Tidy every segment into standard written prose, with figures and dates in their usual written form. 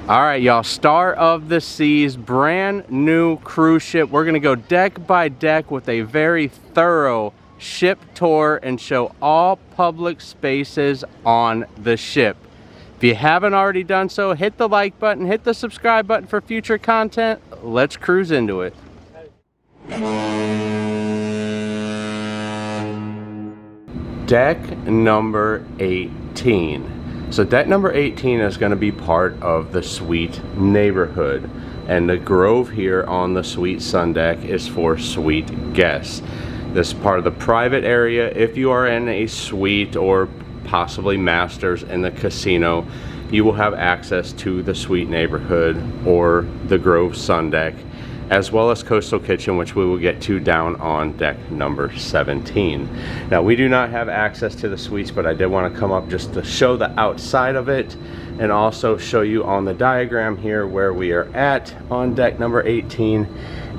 All right, y'all, Star of the Seas, brand new cruise ship. We're gonna go deck by deck with a very thorough ship tour and show all public spaces on the ship. If you haven't already done so, hit the like button, hit the subscribe button for future content. Let's cruise into it. Deck number 18. So deck number 18 is going to be part of the suite neighborhood, and the grove here on the suite sun deck is for suite guests. This is part of the private area. If you are in a suite or possibly masters in the casino, you will have access to the suite neighborhood or the grove sun deck, as well as Coastal Kitchen, which we will get to down on deck number 17. Now, we do not have access to the suites, but I did want to come up just to show the outside of it and also show you on the diagram here where we are at on deck number 18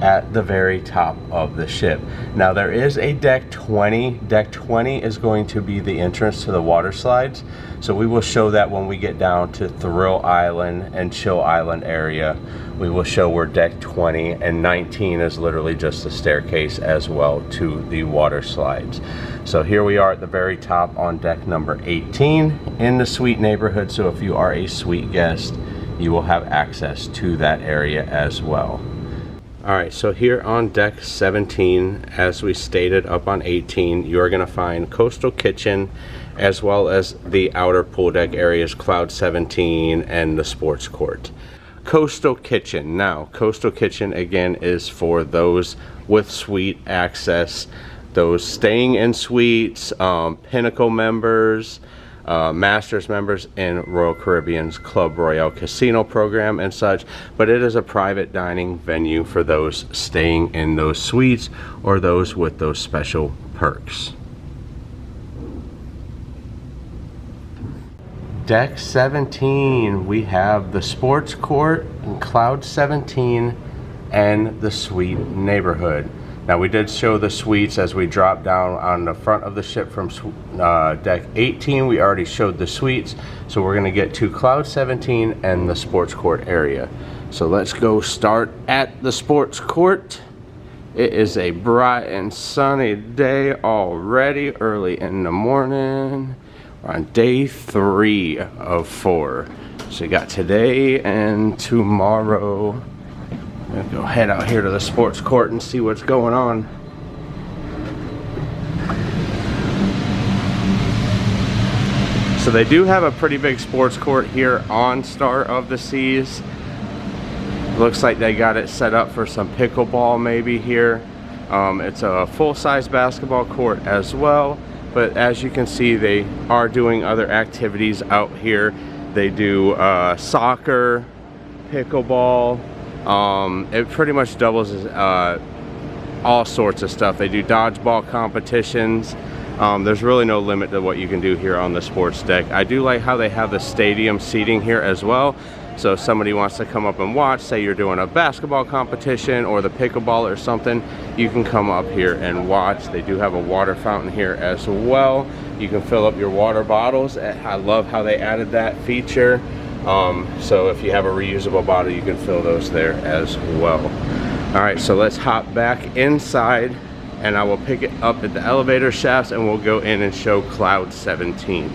at the very top of the ship. Now, there is a deck 20. Deck 20 is going to be the entrance to the water slides, so we will show that when we get down to Thrill Island and Chill Island area. We will show where deck 20 and 19 is literally just a staircase as well to the water slides. So here we are at the very top on deck number 18 in the suite neighborhood. So if you are a suite guest, you will have access to that area as well. All right, so here on deck 17, as we stated up on 18, you are going to find Coastal Kitchen as well as the outer pool deck areas, Cloud 17 and the sports court. Coastal Kitchen. Now, Coastal Kitchen again is for those with suite access, those staying in suites, Pinnacle members, Masters members in Royal Caribbean's Club Royale casino program and such, but it is a private dining venue for those staying in those suites or those with those special perks. Deck 17, we have the sports court in Cloud 17 and the suite neighborhood. Now, we did show the suites as we dropped down on the front of the ship from deck 18. We already showed the suites, so we're going to get to Cloud 17 and the sports court area. So let's go start at the sports court. It is a bright and sunny day already, early in the morning. We're on day 3 of 4. So we got today and tomorrow. I'm gonna go head out here to the sports court and see what's going on. So they do have a pretty big sports court here on Star of the Seas. Looks like they got it set up for some pickleball maybe here. It's a full-size basketball court as well. But as you can see, they are doing other activities out here. They do soccer, pickleball. It pretty much doubles as all sorts of stuff. They do dodgeball competitions. There's really no limit to what you can do here on the sports deck. I do like how they have the stadium seating here as well. So if somebody wants to come up and watch, say you're doing a basketball competition or the pickleball or something, you can come up here and watch. They do have a water fountain here as well. You can fill up your water bottles. I love how they added that feature. So if you have a reusable bottle, you can fill those there as well. All right, so let's hop back inside and I will pick it up at the elevator shafts and we'll go in and show Cloud 17.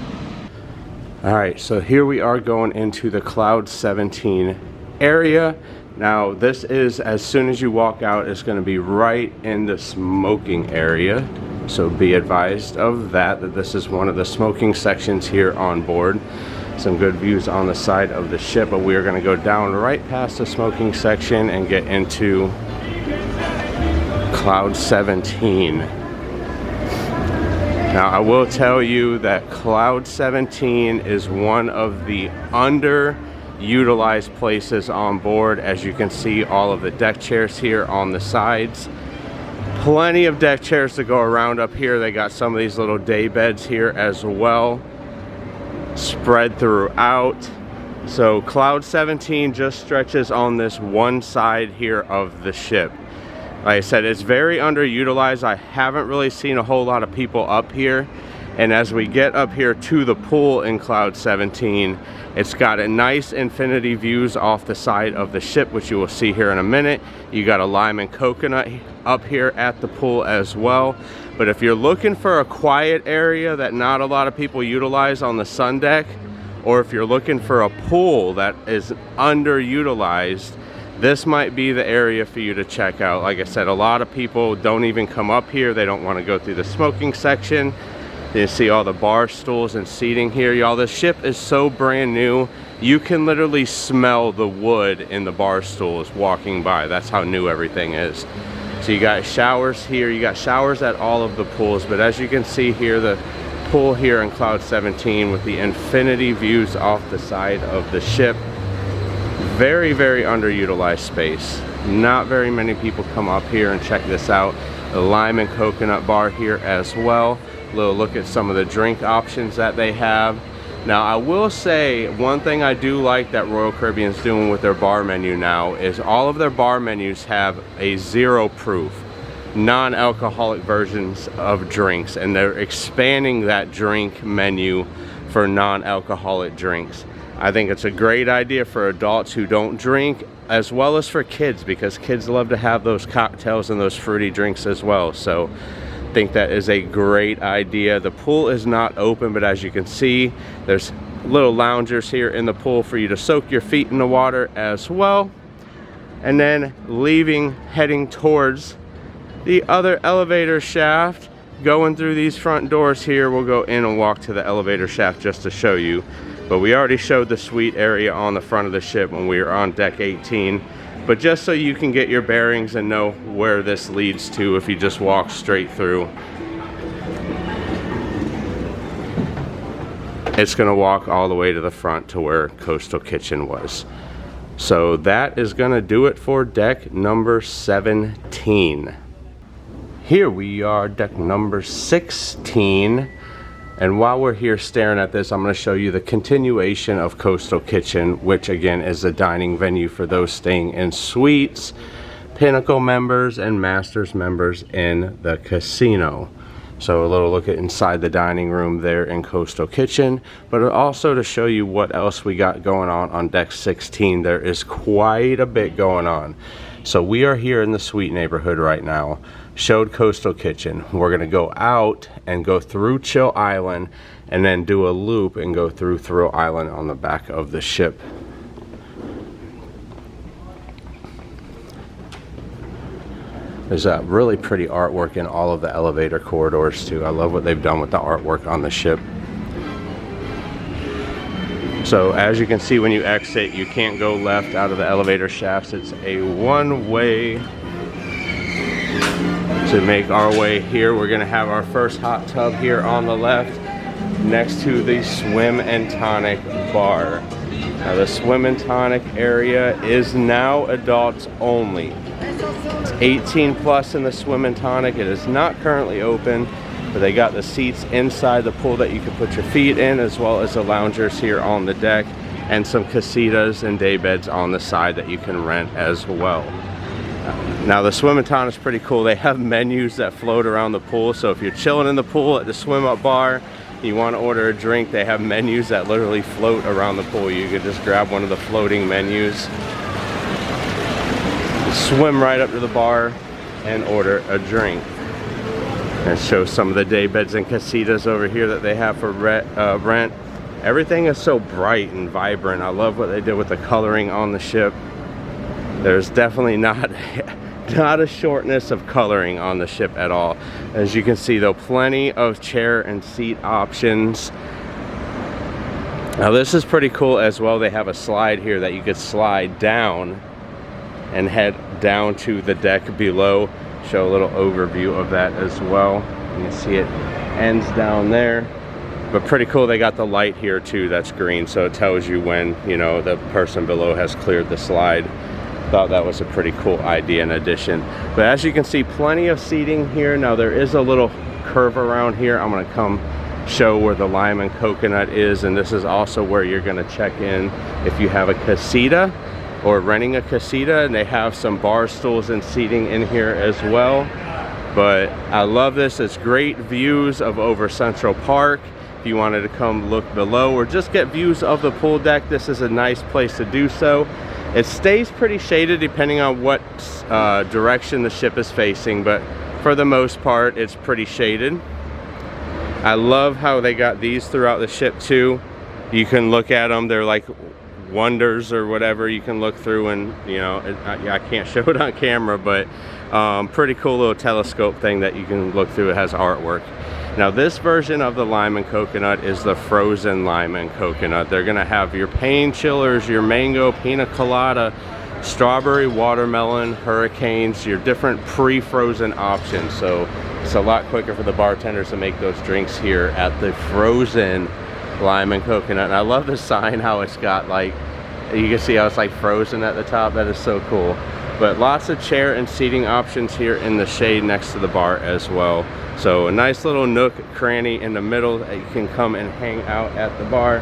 All right, so here we are going into the Cloud 17 area. Now, this is, as soon as you walk out, it's gonna be right in the smoking area. So be advised of that, that this is one of the smoking sections here on board. Some good views on the side of the ship, but we are gonna go down right past the smoking section and get into Cloud 17. Now, I will tell you that Cloud 17 is one of the underutilized places on board. As you can see, all of the deck chairs here on the sides. Plenty of deck chairs to go around up here. They got some of these little day beds here as well, spread throughout. So Cloud 17 just stretches on this one side here of the ship. Like I said, it's very underutilized. I haven't really seen a whole lot of people up here, And as we get up here to the pool in Cloud 17, it's got a nice infinity views off the side of the ship, which you will see here in a minute. You got a lime and coconut up here at the pool as well. But if you're looking for a quiet area that not a lot of people utilize on the sun deck, or if you're looking for a pool that is underutilized, this might be the area for you to check out. Like I said, a lot of people don't even come up here. They don't want to go through the smoking section. You see all the bar stools and seating here. Y'all, this ship is so brand new. You can literally smell the wood in the bar stools walking by. That's how new everything is. So you got showers here. You got showers at all of the pools. But as you can see here, the pool here in Cloud 17 with the infinity views off the side of the ship. Very, very underutilized space. Not very many people come up here and check this out. The lime and coconut bar here as well. A little look at some of the drink options that they have. Now I will say one thing I do like that Royal Caribbean's doing with their bar menu now is all of their bar menus have a 0 proof non-alcoholic versions of drinks, and they're expanding that drink menu for non-alcoholic drinks. I think it's a great idea for adults who don't drink, as well as for kids, because kids love to have those cocktails and those fruity drinks as well. So I think that is a great idea. The pool is not open, but as you can see, there's little loungers here in the pool for you to soak your feet in the water as well. And then heading towards the other elevator shaft, going through these front doors here, we'll go in and walk to the elevator shaft just to show you. But we already showed the suite area on the front of the ship when we were on deck 18. But just so you can get your bearings and know where this leads to if you just walk straight through. It's gonna walk all the way to the front to where Coastal Kitchen was. So that is gonna do it for deck number 17. Here we are, deck number 16. And while we're here staring at this, I'm going to show you the continuation of Coastal Kitchen, which again is a dining venue for those staying in suites, Pinnacle members, and Masters members in the casino. So a little look at inside the dining room there in Coastal Kitchen, but also to show you what else we got going on deck 16. There is quite a bit going on. So we are here in the suite neighborhood right now. Showed Coastal Kitchen. We're gonna go out and go through Chill Island and then do a loop and go through Thrill Island on the back of the ship. There's a really pretty artwork in all of the elevator corridors too. I love what they've done with the artwork on the ship. So as you can see, when you exit, you can't go left out of the elevator shafts. It's a one-way. To make our way here, we're gonna have our first hot tub here on the left next to the Swim and Tonic bar. Now the Swim and Tonic area is now adults only. It's 18 plus in the Swim and Tonic. It is not currently open, but they got the seats inside the pool that you can put your feet in, as well as the loungers here on the deck, and some casitas and day beds on the side that you can rent as well. Now the Swim and Tonic is pretty cool. They have menus that float around the pool, so if you're chilling in the pool at the swim up bar, you want to order a drink, they have menus that literally float around the pool. You could just grab one of the floating menus, swim right up to the bar and order a drink. And show some of the day beds and casitas over here that they have for rent. Everything is so bright and vibrant. I love what they did with the coloring on the ship. There's definitely not a shortness of coloring on the ship at all. As you can see though, plenty of chair and seat options. Now this is pretty cool as well. They have a slide here that you could slide down and head down to the deck below. Show a little overview of that as well. You can see it ends down there. But pretty cool, they got the light here too that's green, so it tells you when, you know, the person below has cleared the slide. Thought that was a pretty cool idea in addition. But as you can see, plenty of seating here. Now there is a little curve around here. I'm gonna come show where the lime and coconut is, and this is also where you're gonna check in if you have a casita or renting a casita, and they have some bar stools and seating in here as well. But I love this. It's great views of over Central Park. If you wanted to come look below or just get views of the pool deck, this is a nice place to do so. It stays pretty shaded depending on what direction the ship is facing, but for the most part, it's pretty shaded. I love how they got these throughout the ship too. You can look at them. They're like wonders or whatever. You can look through and, you know, I can't show it on camera, but pretty cool little telescope thing that you can look through. It has artwork. Now this version of the lime and coconut is the frozen lime and coconut. They're gonna have your pain chillers, your mango, pina colada, strawberry, watermelon, hurricanes, your different pre-frozen options. So it's a lot quicker for the bartenders to make those drinks here at the frozen lime and coconut. And I love the sign, how it's got like, you can see how it's like frozen at the top. That is so cool. But lots of chair and seating options here in the shade next to the bar as well. So a nice little nook cranny in the middle that you can come and hang out at the bar.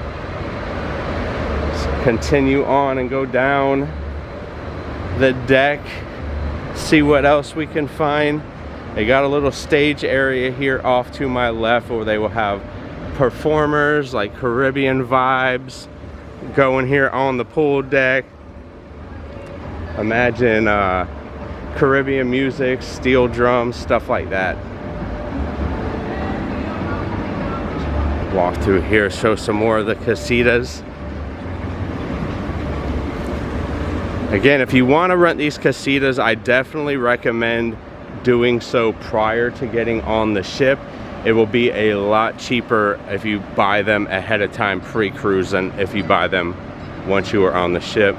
Let's continue on and go down the deck, see what else we can find. They got a little stage area here off to my left where they will have performers like Caribbean vibes going here on the pool deck. Imagine Caribbean music, steel drums, stuff like that. Walk through here, show some more of the casitas. Again, if you want to rent these casitas, I definitely recommend doing so prior to getting on the ship. It will be a lot cheaper if you buy them ahead of time pre-cruise than if you buy them once you are on the ship.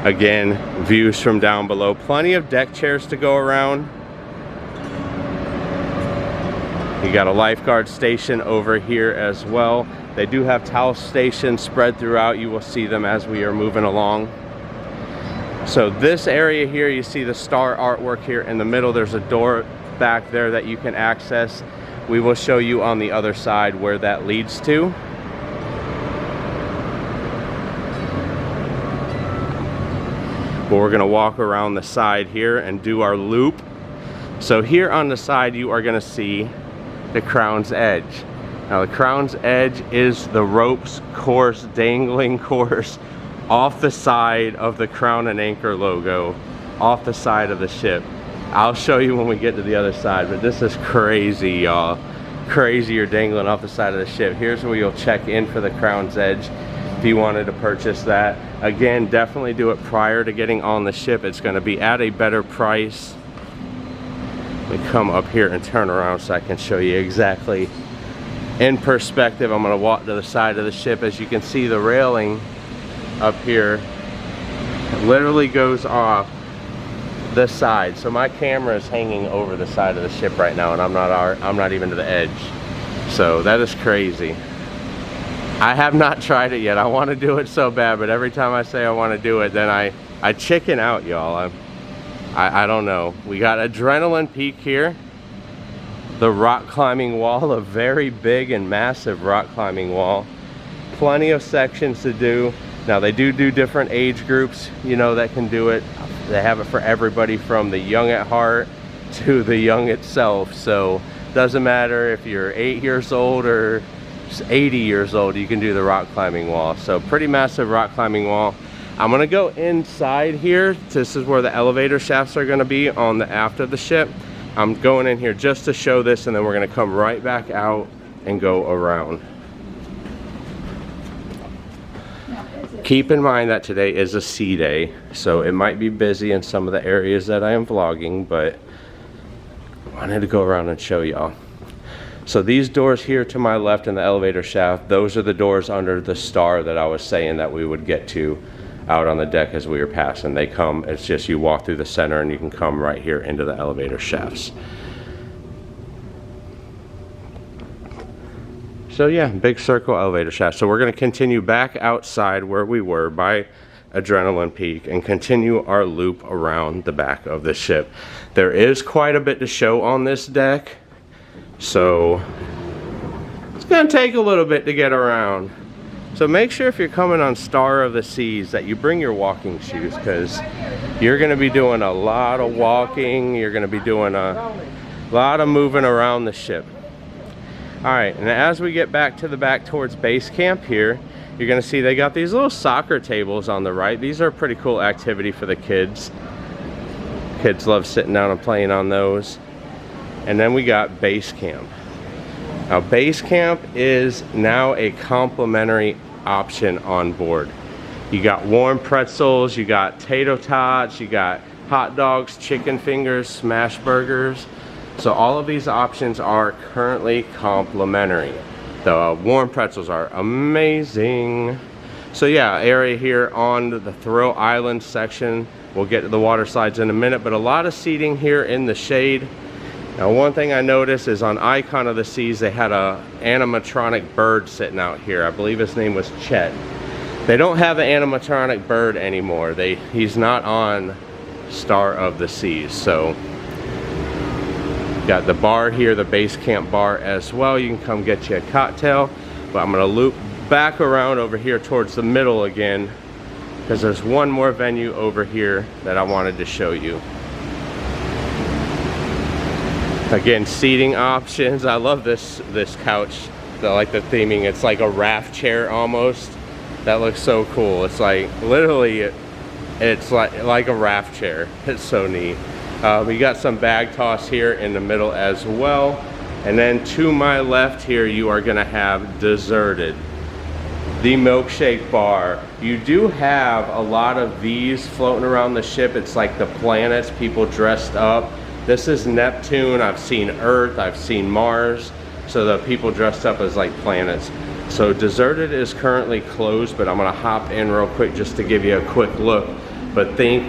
Again, views from down below. Plenty of deck chairs to go around. You got a lifeguard station over here as well. They do have towel stations spread throughout. You will see them as we are moving along. So this area here, you see the star artwork here in the middle. There's a door back there that you can access. We will show you on the other side where that leads to. But we're gonna walk around the side here and do our loop. So here on the side, you are gonna see the Crown's Edge. Now the Crown's Edge is the ropes course, dangling course off the side of the Crown and Anchor logo, off the side of the ship. I'll show you when we get to the other side, but this is crazy, y'all. Crazy, you're dangling off the side of the ship. Here's where you'll check in for the Crown's Edge if you wanted to purchase that. Again, definitely do it prior to getting on the ship. It's gonna be at a better price. Let me come up here and turn around so I can show you exactly in perspective. I'm gonna walk to the side of the ship. As you can see, the railing up here literally goes off the side. So my camera is hanging over the side of the ship right now, and I'm not even to the edge. So that is crazy. I have not tried it yet. I want to do it so bad, but every time I say I want to do it, then I chicken out, y'all. I don't know. We got Adrenaline Peak here. The rock climbing wall, a very big and massive rock climbing wall. Plenty of sections to do. Now they do different age groups, you know, that can do it. They have it for everybody from the young at heart to the young itself. So doesn't matter if you're 8 years old or 80 years old, you can do the rock climbing wall. So pretty massive rock climbing wall. I'm gonna go inside here. This is where the elevator shafts are gonna be on the aft of the ship. I'm going in here just to show this, and then we're gonna come right back out and go around. Keep in mind that today is a sea day, so it might be busy in some of the areas that I am vlogging, but I wanted to go around and show y'all. So these doors here to my left in the elevator shaft, those are the doors under the star that I was saying that we would get to out on the deck as we were passing. They come, it's just you walk through the center and you can come right here into the elevator shafts. So yeah, big circle elevator shaft. So we're gonna continue back outside where we were by Adrenaline Peak and continue our loop around the back of the ship. There is quite a bit to show on this deck, so it's gonna take a little bit to get around. So make sure if you're coming on Star of the Seas that you bring your walking shoes, because you're gonna be doing a lot of walking. You're gonna be doing A lot of moving around the ship. All right, and as we get back to the back towards base camp here, you're gonna see they got these little soccer tables on the right. These are a pretty cool activity for the kids. Kids love sitting down and playing on those. And then we got base camp. Now base camp is now a complimentary option on board. You got warm pretzels, you got tater tots, you got hot dogs, chicken fingers, smash burgers. So all of these options are currently complimentary. The warm pretzels are amazing. So yeah, area here on the Thrill Island section. We'll get to the water slides in a minute, but a lot of seating here in the shade. Now one thing I noticed is on Icon of the Seas, they had a animatronic bird sitting out here. I believe his name was Chet. They don't have an animatronic bird anymore. He's not on Star of the Seas. So got the bar here, the base camp bar as well. You can come get you a cocktail, but I'm gonna loop back around over here towards the middle again, because there's one more venue over here that I wanted to show you. Again, seating options. I love this couch. I like the theming. It's like a raft chair almost. That looks so cool. It's like literally, it's like a raft chair. It's so neat. We got some bag toss here in the middle as well. And then to my left here, you are gonna have Deserted, the milkshake bar. You do have a lot of these floating around the ship. It's like the planets, people dressed up. This is Neptune. I've seen Earth, I've seen Mars. So the people dressed up as like planets. So Deserted is currently closed, but I'm gonna hop in real quick just to give you a quick look. But think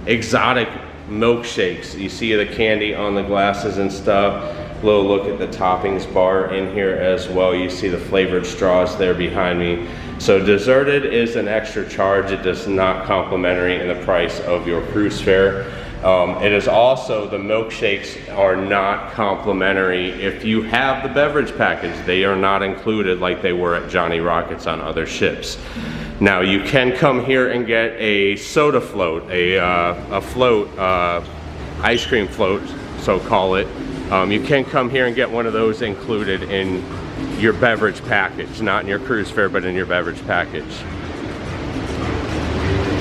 exotic milkshakes. You see the candy on the glasses and stuff. Little look at the toppings bar in here as well. You see the flavored straws there behind me. So Deserted is an extra charge. It does not complimentary in the price of your cruise fare. It is also, the milkshakes are not complimentary if you have the beverage package. They are not included like they were at Johnny Rockets on other ships. Now you can come here and get a soda float, a float, ice cream float, so call it. You can come here and get one of those included in your beverage package, not in your cruise fare, but in your beverage package.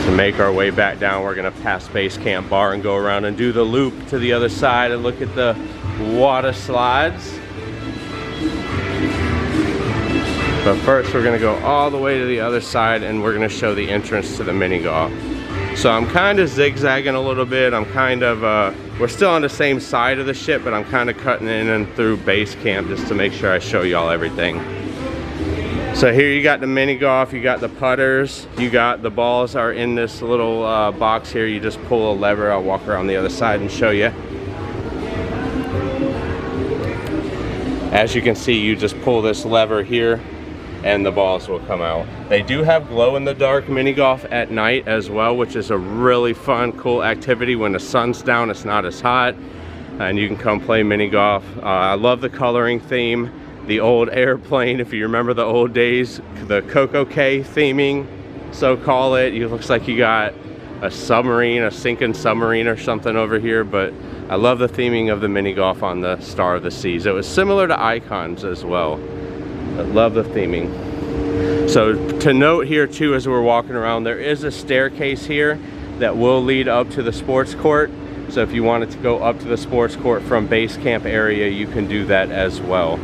To make our way back down, we're gonna pass Basecamp Bar and go around and do the loop to the other side and look at the water slides. But first we're gonna go all the way to the other side and we're gonna show the entrance to the mini golf. So I'm kind of zigzagging a little bit. I'm kind of, we're still on the same side of the ship, but I'm kind of cutting in and through base camp just to make sure I show y'all everything. So here you got the mini golf, you got the putters, you got the balls are in this little box here. You just pull a lever. I'll walk around the other side and show you. As you can see, you just pull this lever here and the balls will come out. They do have glow-in-the-dark mini golf at night as well, which is a really fun, cool activity. When the sun's down, it's not as hot, and you can come play mini golf. I love the coloring theme, the old airplane, if you remember the old days, the Coco K theming, so call it. It looks like you got a submarine, a sinking submarine or something over here, but I love the theming of the mini golf on the Star of the Seas. It was similar to Icons as well. I love the theming. So to note here too, as we're walking around, there is a staircase here that will lead up to the sports court. So if you wanted to go up to the sports court from base camp area, you can do that as well.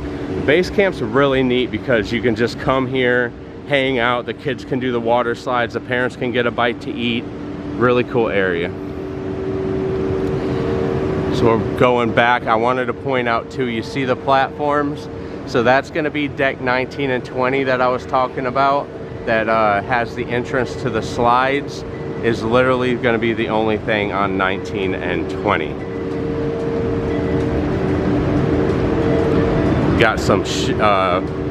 Base camp's really neat because you can just come here, hang out, the kids can do the water slides, the parents can get a bite to eat. Really cool area. So we're going back. I wanted to point out too, you see the platforms? So that's gonna be deck 19 and 20 that I was talking about, that has the entrance to the slides, is literally gonna be the only thing on 19 and 20. Got some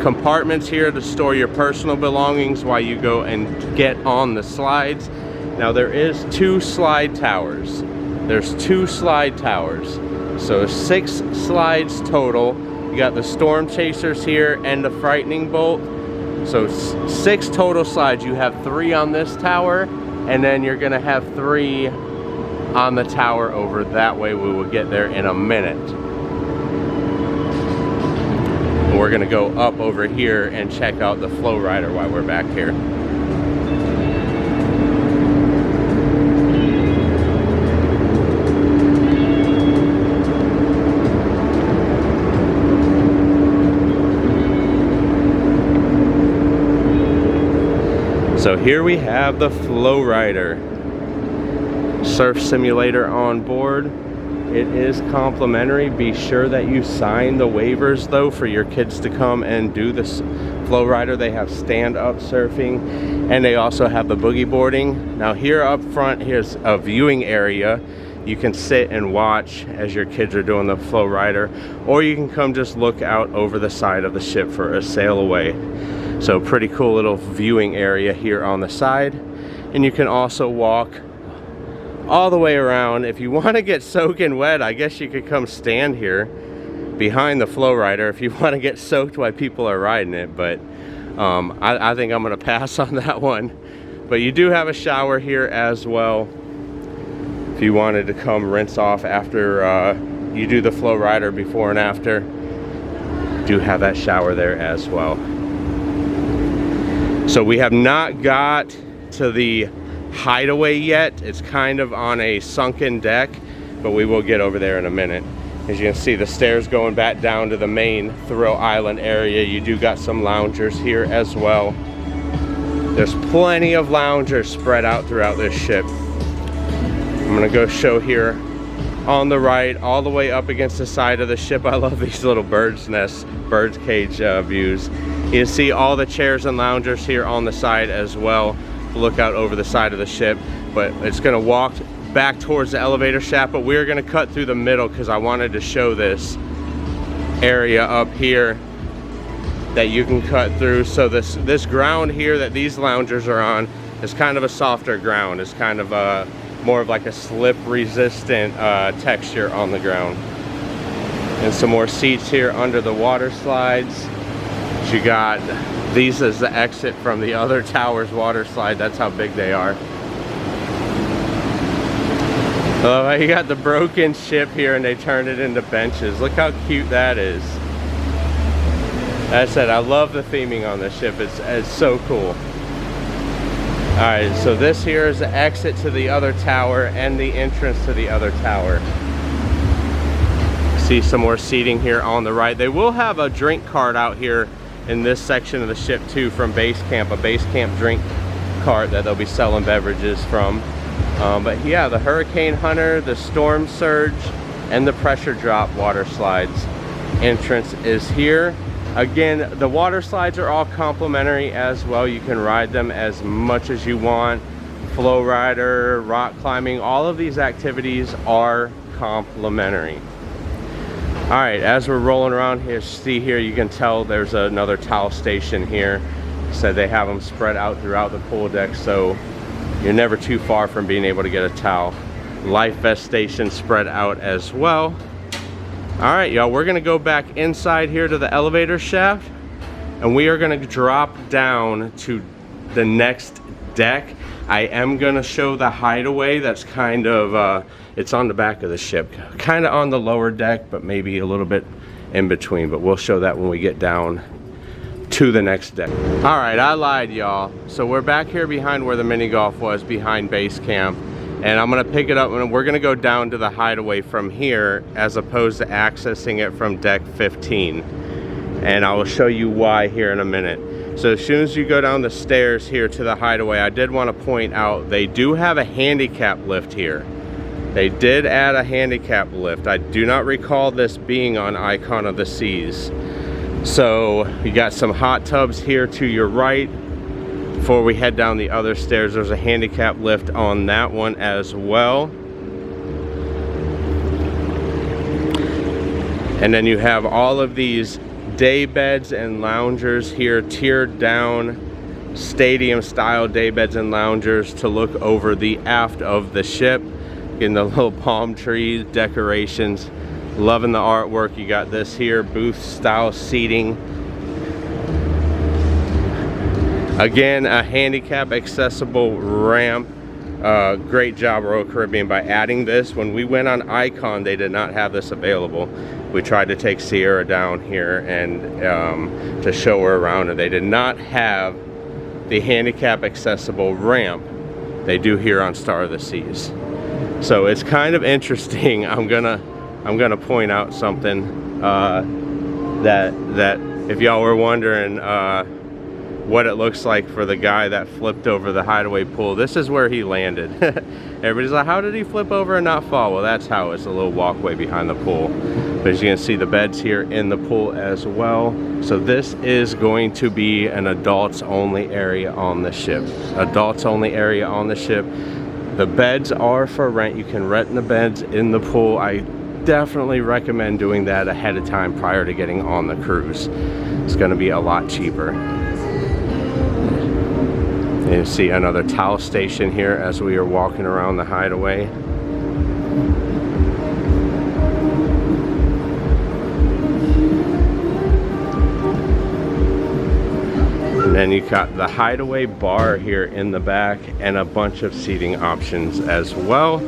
compartments here to store your personal belongings while you go and get on the slides. Now there is 2 slide towers. There's 2 slide towers. So 6 slides total. You got the Storm Chasers here and the Frightening Bolt. So 6 total slides. You have 3 on this tower, and then you're gonna have 3 on the tower over that way. We will get there in a minute. We're gonna go up over here and check out the flow rider while we're back here. So here we have the flow rider. Surf simulator on board. It is complimentary. Be sure that you sign the waivers though for your kids to come and do this flow rider. They have stand-up surfing and they also have the boogie boarding. Now here up front, here's a viewing area. You can sit and watch as your kids are doing the flow rider, or you can come just look out over the side of the ship for a sail away. So pretty cool little viewing area here on the side. And you can also walk all the way around. If you want to get soaking wet, I guess you could come stand here behind the flow rider if you want to get soaked while people are riding it. But I think I'm going to pass on that one. But you do have a shower here as well. If you wanted to come rinse off after you do the flow rider, before and after, do have that shower there as well. So we have not got to the Hideaway yet. It's kind of on a sunken deck, but we will get over there in a minute. As you can see, the stairs going back down to the main Thrill Island area. You do got some loungers here as well. There's plenty of loungers spread out throughout this ship. I'm gonna go show here on the right, all the way up against the side of the ship. I love these little bird's nest, bird's cage views. You can see all the chairs and loungers here on the side as well. Look out over the side of the ship, but it's gonna walk back towards the elevator shaft, but we're gonna cut through the middle because I wanted to show this area up here that you can cut through. So this ground here that these loungers are on is kind of a softer ground. It's kind of more of like a slip resistant texture on the ground. And some more seats here under the water slides. You got these as the exit from the other tower's water slide. That's how big they are. Oh, you got the broken ship here and they turned it into benches. Look how cute that is. As I said, I love the theming on this ship. It's so cool. Alright, so this here is the exit to the other tower and the entrance to the other tower. See some more seating here on the right. They will have a drink cart out here in this section of the ship too from Basecamp, a Basecamp drink cart that they'll be selling beverages from. But yeah, the Hurricane Hunter, the Storm Surge, and the Pressure Drop water slides entrance is here. Again, the water slides are all complimentary as well. You can ride them as much as you want. Flow rider, rock climbing, all of these activities are complimentary. All right, as we're rolling around here, see here, you can tell there's another towel station here. So they have them spread out throughout the pool deck, so you're never too far from being able to get a towel. Life vest station spread out as well. All right, y'all, we're gonna go back inside here to the elevator shaft, and we are gonna drop down to the next deck. I am gonna show the Hideaway. That's kind of, it's on the back of the ship. Kind of on the lower deck, but maybe a little bit in between, but we'll show that when we get down to the next deck. All right, I lied, y'all. So we're back here behind where the mini golf was, behind Basecamp. And I'm gonna pick it up and we're gonna go down to the Hideaway from here as opposed to accessing it from deck 15. And I will show you why here in a minute. So as soon as you go down the stairs here to the Hideaway, I did want to point out they do have a handicap lift here. They did add a handicap lift. I do not recall this being on Icon of the Seas. So you got some hot tubs here to your right. Before we head down the other stairs, there's a handicap lift on that one as well. And then you have all of these day beds and loungers here, tiered down stadium style day beds and loungers to look over the aft of the ship. Getting the little palm trees, decorations, loving the artwork. You got this here, booth style seating. Again, a handicap accessible ramp Great job, Royal Caribbean, by adding this. When we went on Icon, they did not have this available. We tried to take Sierra down here and to show her around, and they did not have the handicap accessible ramp they do here on Star of the Seas. So it's kind of interesting. I'm gonna point out something that if y'all were wondering what it looks like for the guy that flipped over the Hideaway pool, this is where he landed. Everybody's like, how did he flip over and not fall? Well, that's how. It's a little walkway behind the pool. But as you can see, the beds here in the pool as well. So this is going to be an adults only area on the ship. Adults only area on the ship. The beds are for rent. You can rent the beds in the pool. I definitely recommend doing that ahead of time prior to getting on the cruise. It's going to be a lot cheaper. You see another towel station here as we are walking around the Hideaway. And then you got the Hideaway bar here in the back and a bunch of seating options as well,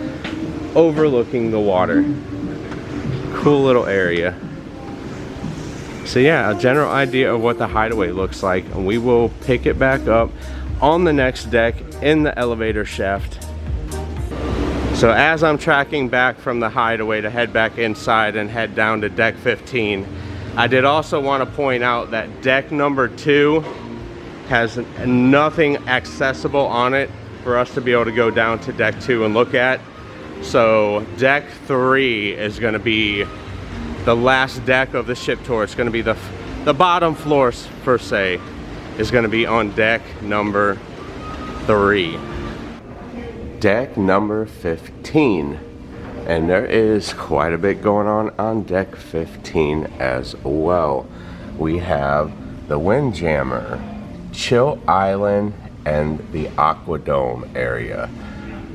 overlooking the water. Cool little area. So yeah, a general idea of what the Hideaway looks like, and we will pick it back up on the next deck in the elevator shaft. So as I'm tracking back from the Hideaway to head back inside and head down to deck 15, I did also want to point out that deck number 2 has nothing accessible on it for us to be able to go down to deck 2 and look at. So deck 3 is going to be the last deck of the ship tour. It's going to be the bottom floors per se is going to be on deck number 3. Deck number 15. And there is quite a bit going on deck 15 as well. We have the Windjammer, Chill Island, and the Aquadome area,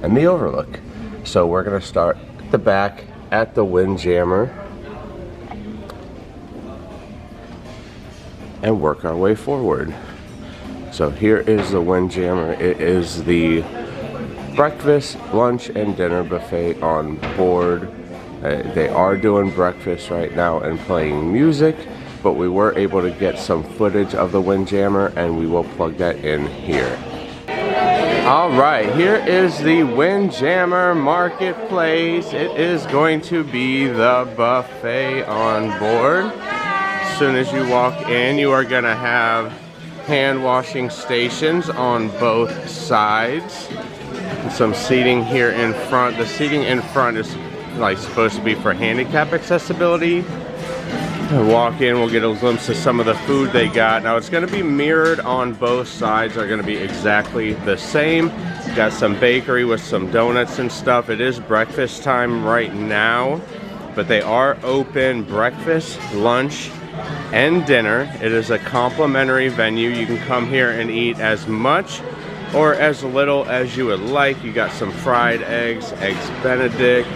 and the overlook. So we're going to start at the back at the Windjammer and work our way forward. So here is the Windjammer. It is the breakfast, lunch, and dinner buffet on board. They are doing breakfast right now and playing music, but we were able to get some footage of the Windjammer, and we will plug that in here. All right, here is the Windjammer Marketplace. It is going to be the buffet on board. As soon as you walk in, you are gonna have hand washing stations on both sides. And some seating here in front. The seating in front is like supposed to be for handicap accessibility. We'll walk in, we'll get a glimpse of some of the food they got. Now it's going to be mirrored on both sides. They're going to be exactly the same. Got some bakery with some donuts and stuff. It is breakfast time right now, but they are open breakfast, lunch, and dinner. It is a complimentary venue. You can come here and eat as much or as little as you would like. You got some fried eggs, eggs Benedict,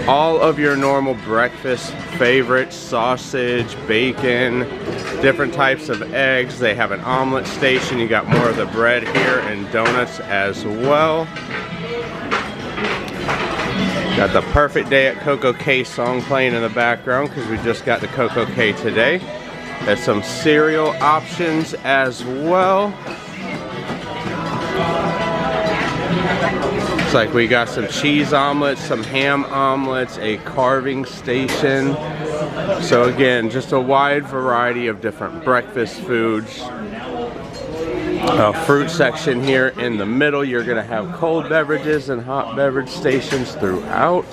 all of your normal breakfast favorites, sausage, bacon, different types of eggs. They have an omelet station. You got more of the bread here and donuts as well. Got the Perfect Day at Coco K song playing in the background because we just got to Coco K today. There's some cereal options as well. Looks like we got some cheese omelets, some ham omelets, a carving station. So again, just a wide variety of different breakfast foods. A fruit section here in the middle. You're going to have cold beverages and hot beverage stations throughout.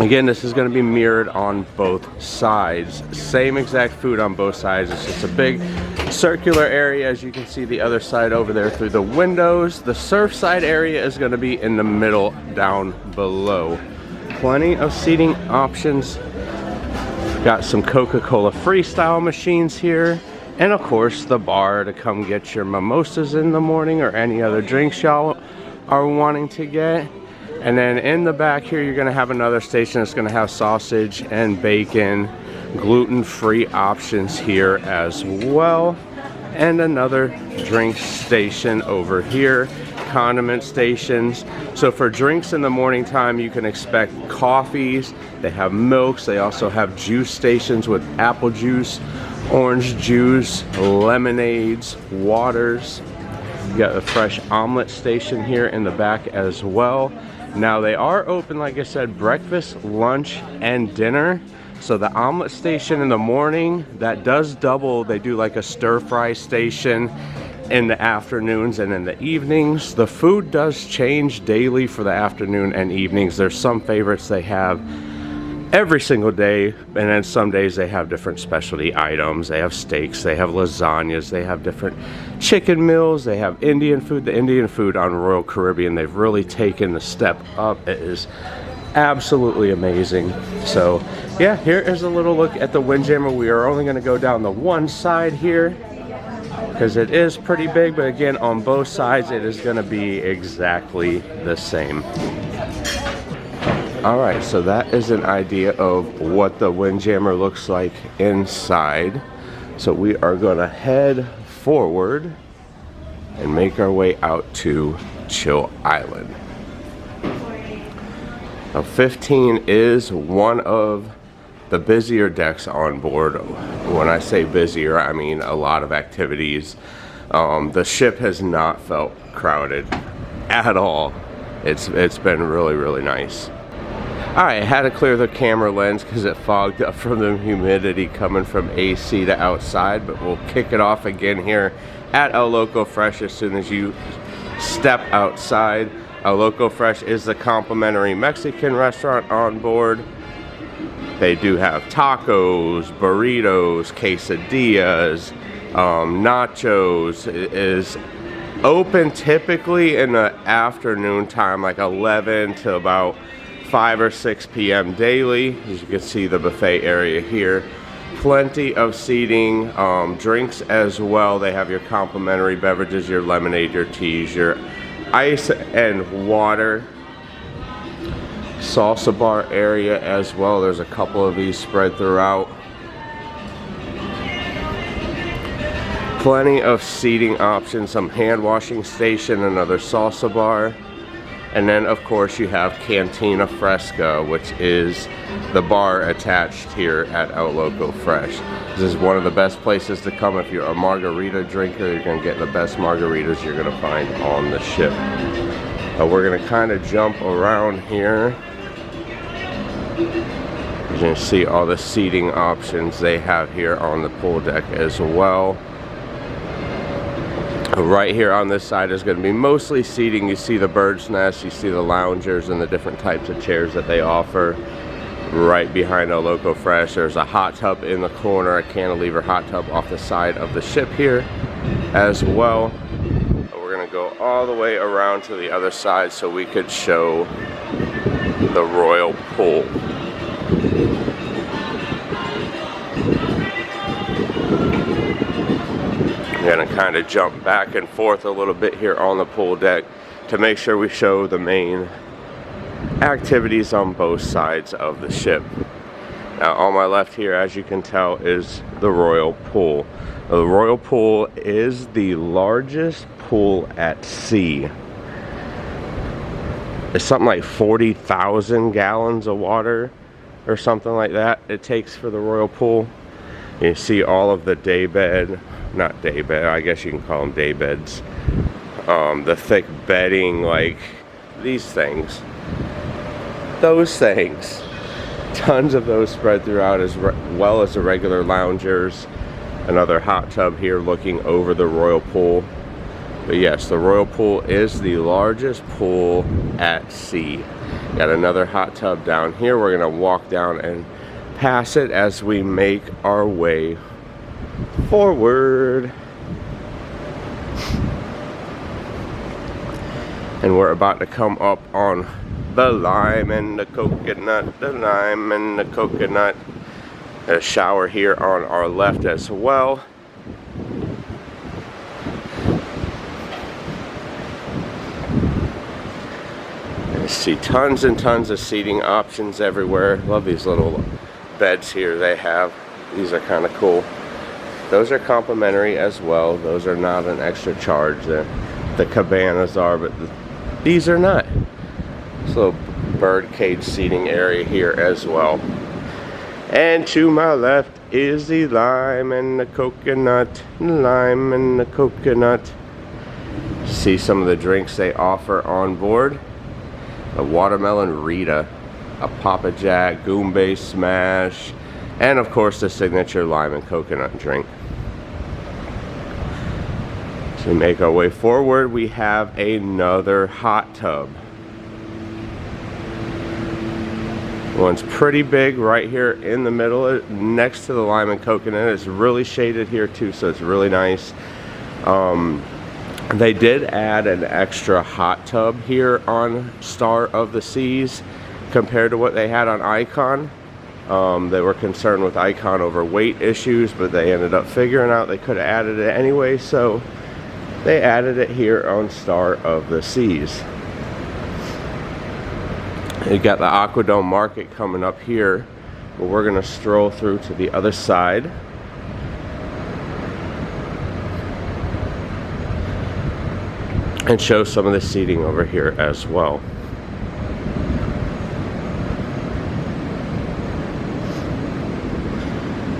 Again, this is going to be mirrored on both sides. Same exact food on both sides. It's just a big circular area, as you can see the other side over there through the windows. The Surfside area is going to be in the middle down below. Plenty of seating options. Got some Coca-Cola freestyle machines here. And of course the bar to come get your mimosas in the morning or any other drinks y'all are wanting to get. And then in the back here you're going to have another station that's going to have sausage and bacon, gluten-free options here as well. And another drink station over here. condiment stations. So for drinks in the morning time, you can expect coffees. They have milks. They also have juice stations with apple juice, orange juice, lemonades, waters. You got a fresh omelet station here in the back as well. Now they are open, like I said, breakfast, lunch, and dinner. So the omelet station in the morning, that does double. They do like a stir fry station in the afternoons and in the evenings. The food does change daily for the afternoon and evenings. There's some favorites they have every single day, and then some days they have different specialty items. They have steaks, they have lasagnas, they have different chicken meals, they have Indian food. The Indian food on Royal Caribbean, they've really taken the step up. It is absolutely amazing. So yeah, here is a little look at the Windjammer. We are only going to go down the one side here because it is pretty big, but again, on both sides it is going to be exactly the same. Alright, so that is an idea of what the Windjammer looks like inside. So we are going to head forward and make our way out to Chill Island. Now 15 is one of the busier decks on board. When I say busier, I mean a lot of activities. The ship has not felt crowded at all. It's been really, really nice. Alright, I had to clear the camera lens because it fogged up from the humidity coming from AC to outside, but we'll kick it off again here at El Loco Fresh as soon as you step outside. El Loco Fresh is the complimentary Mexican restaurant on board. They do have tacos, burritos, quesadillas, nachos. It is open typically in the afternoon time, like 11 to about 5 or 6 p.m. daily. As you can see, the buffet area here. Plenty of seating, drinks as well. They have your complimentary beverages, your lemonade, your teas, your ice and water. Salsa bar area as well. There's a couple of these spread throughout. Plenty of seating options, some hand washing station, another salsa bar. And then of course you have Cantina Fresca, which is the bar attached here at El Loco Fresh. This is one of the best places to come if you're a margarita drinker. You're going to get the best margaritas you're going to find on the ship. We're going to kind of jump around here. You're going to see all the seating options they have here on the pool deck as well. Right here on this side is going to be mostly seating. You see the bird's nest, you see the loungers and the different types of chairs that they offer. Right behind El Loco Fresh, there's a hot tub in the corner, a cantilever hot tub off the side of the ship here as well. We're going to go all the way around to the other side so we could show the Royal Pool. We're going to kind of jump back and forth a little bit here on the pool deck to make sure we show the main activities on both sides of the ship. Now on my left here, as you can tell, is the Royal Pool. The Royal Pool is the largest pool at sea. It's something like 40,000 gallons of water or something like that it takes for the Royal Pool. You see all of the daybed, not daybed, I guess you can call them daybeds. The thick bedding, like these things. Those things. Tons of those spread throughout, as well as the regular loungers. Another hot tub here looking over the Royal Pool. But yes, the Royal Pool is the largest pool at sea. Got another hot tub down here. We're going to walk down and pass it as we make our way forward. And we're about to come up on the lime and the coconut, the lime and the coconut. A shower here on our left as well. You see tons and tons of seating options everywhere. Love these little beds here they have. These are kind of cool. Those are complimentary as well. Those are not an extra charge. They're the cabanas are, but these are not. This little bird cage seating area here as well. And to my left is the lime and the coconut, lime and the coconut. See some of the drinks they offer on board. A watermelon Rita, a Papa Jack, Goombay Smash, and of course the signature lime and coconut drink. So we make our way forward, we have another hot tub. One's pretty big right here in the middle next to the lime and coconut. It's really shaded here too, so it's really nice. They did add an extra hot tub here on Star of the Seas compared to what they had on Icon. They were concerned with Icon over weight issues, but they ended up figuring out they could have added it anyway, so they added it here on Star of the Seas. You got the Aquadome Market coming up here, but we're gonna stroll through to the other side. And show some of the seating over here as well.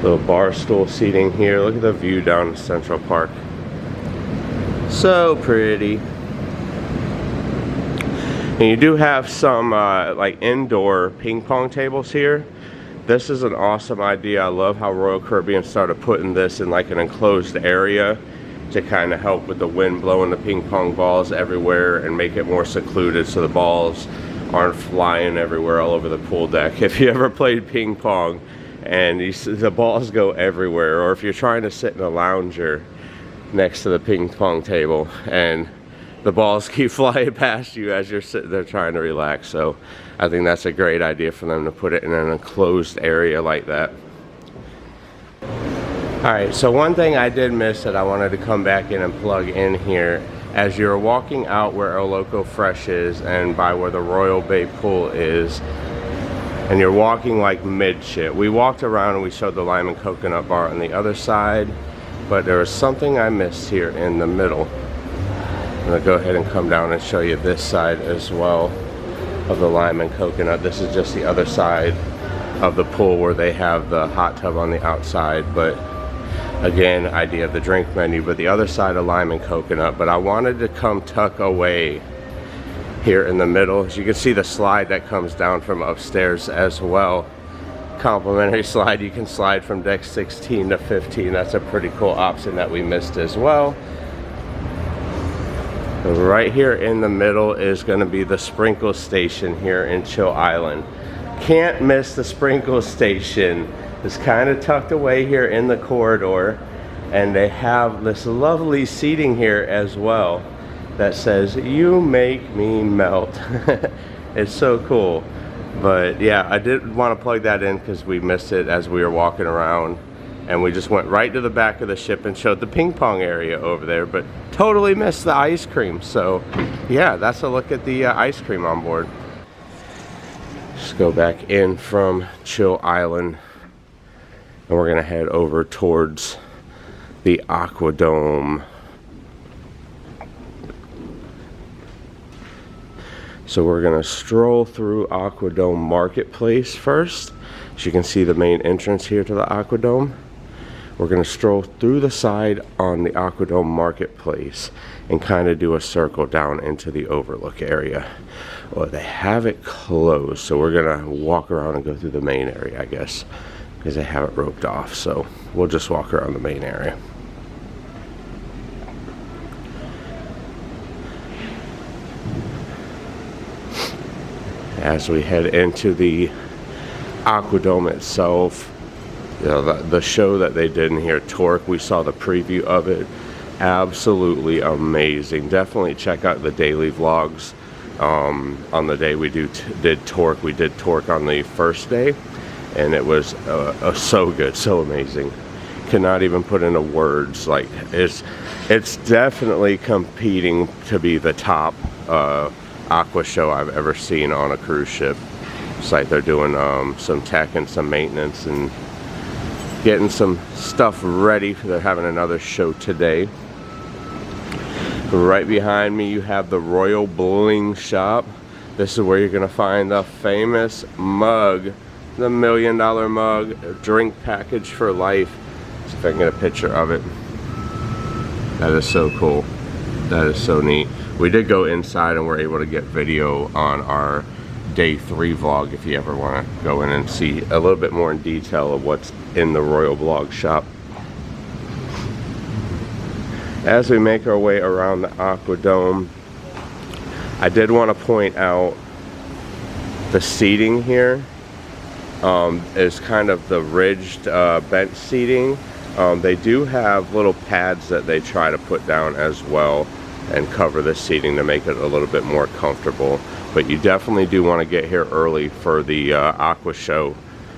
Little bar stool seating here. Look at the view down in Central Park. So pretty. And you do have some like indoor ping pong tables here. This is an awesome idea. I love how Royal Caribbean started putting this in like an enclosed area to kind of help with the wind blowing the ping pong balls everywhere and make it more secluded so the balls aren't flying everywhere all over the pool deck. If you ever played ping pong and the balls go everywhere, or if you're trying to sit in a lounger next to the ping pong table and the balls keep flying past you as you're sitting there trying to relax. So I think that's a great idea for them to put it in an enclosed area like that. Alright, so one thing I did miss that I wanted to come back in and plug in here, as you're walking out where El Loco Fresh is and by where the Royal Bay Pool is, and you're walking like midship. We walked around and we showed the lime and coconut bar on the other side, but there was something I missed here in the middle. I'm gonna go ahead and come down and show you this side as well of the lime and coconut. This is just the other side of the pool where they have the hot tub on the outside, but again, idea of the drink menu, but the other side of lime and coconut. But I wanted to come tuck away here in the middle. As you can see the slide that comes down from upstairs as well. Complimentary slide. You can slide from deck 16 to 15. That's a pretty cool option that we missed as well. Right here in the middle is going to be the sprinkle station here in Chill Island. Can't miss the sprinkle station. It's kind of tucked away here in the corridor, and they have this lovely seating here as well that says, "You make me melt." It's so cool. But yeah, I did want to plug that in because we missed it as we were walking around, and we just went right to the back of the ship and showed the ping pong area over there, but totally missed the ice cream. So yeah, that's a look at the ice cream on board. Just go back in from Chill Island, and we're gonna head over towards the Aquadome. So we're gonna stroll through Aquadome Marketplace first. As you can see the main entrance here to the Aquadome. We're gonna stroll through the side on the Aquadome Marketplace and kind of do a circle down into the overlook area. Well, they have it closed, so we're gonna walk around and go through the main area, I guess, because they have it roped off. So we'll just walk around the main area. As we head into the Aquadome itself, you know, the show that they did in here, Torque, we saw the preview of it. Absolutely amazing. Definitely check out the daily vlogs. On the day we did Torque, we did Torque on the first day, and it was so good, so amazing. Cannot even put into words. Like it's definitely competing to be the top aqua show I've ever seen on a cruise ship. It's like they're doing some tech and some maintenance and getting some stuff ready. They're having another show today. Right behind me you have the Royal Bowling Shop. This is where you're gonna find the famous mug, the $1 million mug, drink package for life. See if I can get a picture of it. That is so cool. That is so neat. We did go inside and we're able to get video on our day 3 vlog if you ever want to go in and see a little bit more in detail of what's in the Royal Blog Shop. As we make our way around the Aquadome, I did want to point out the seating here is kind of the ridged bench seating. They do have little pads that they try to put down as well and cover the seating to make it a little bit more comfortable. But you definitely do want to get here early for the Aqua show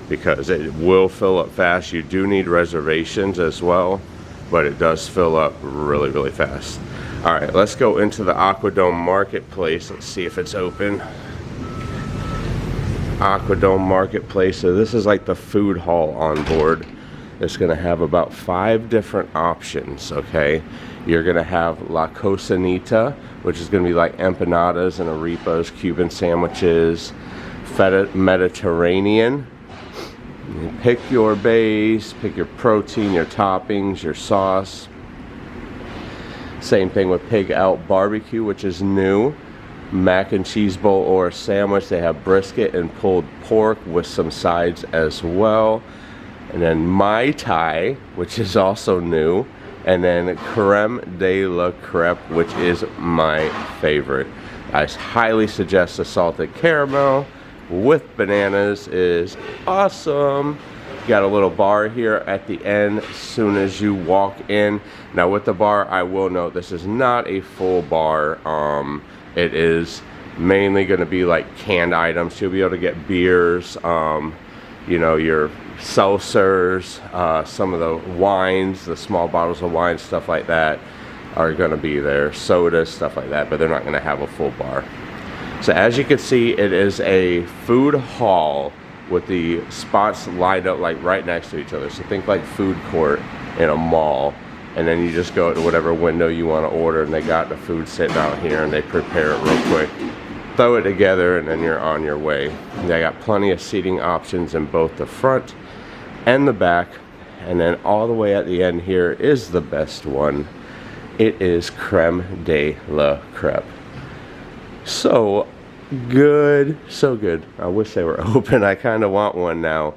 because it will fill up fast. You do need reservations as well, but it does fill up really, really fast. All right, let's go into the Aquadome Marketplace. Let's see if it's open. Aquadome Marketplace. So this is like the food hall on board. It's gonna have about 5 different options, okay? You're gonna have La Cocinita, which is gonna be like empanadas and arepas, Cuban sandwiches, feta Mediterranean. You pick your base, pick your protein, your toppings, your sauce. Same thing with Pig Out Barbecue, which is new. Mac and cheese bowl or sandwich. They have brisket and pulled pork with some sides as well. And then Mai Tai, which is also new. And then Creme de la Crepe, which is my favorite. I highly suggest the salted caramel with bananas is awesome. Got a little bar here at the end as soon as you walk in. Now with the bar, I will note this is not a full bar. It is mainly going to be like canned items. You'll be able to get beers, you know, your seltzers, some of the wines, the small bottles of wine, stuff like that are going to be there. Sodas, stuff like that, but they're not going to have a full bar. So as you can see, it is a food hall with the spots lined up like right next to each other. So think like food court in a mall. And then you just go to whatever window you want to order and they got the food sitting out here and they prepare it real quick. Throw it together and then you're on your way. They got plenty of seating options in both the front and the back. And then all the way at the end here is the best one. It is Creme de la Crepe. So good, so good. I wish they were open. I kind of want one now.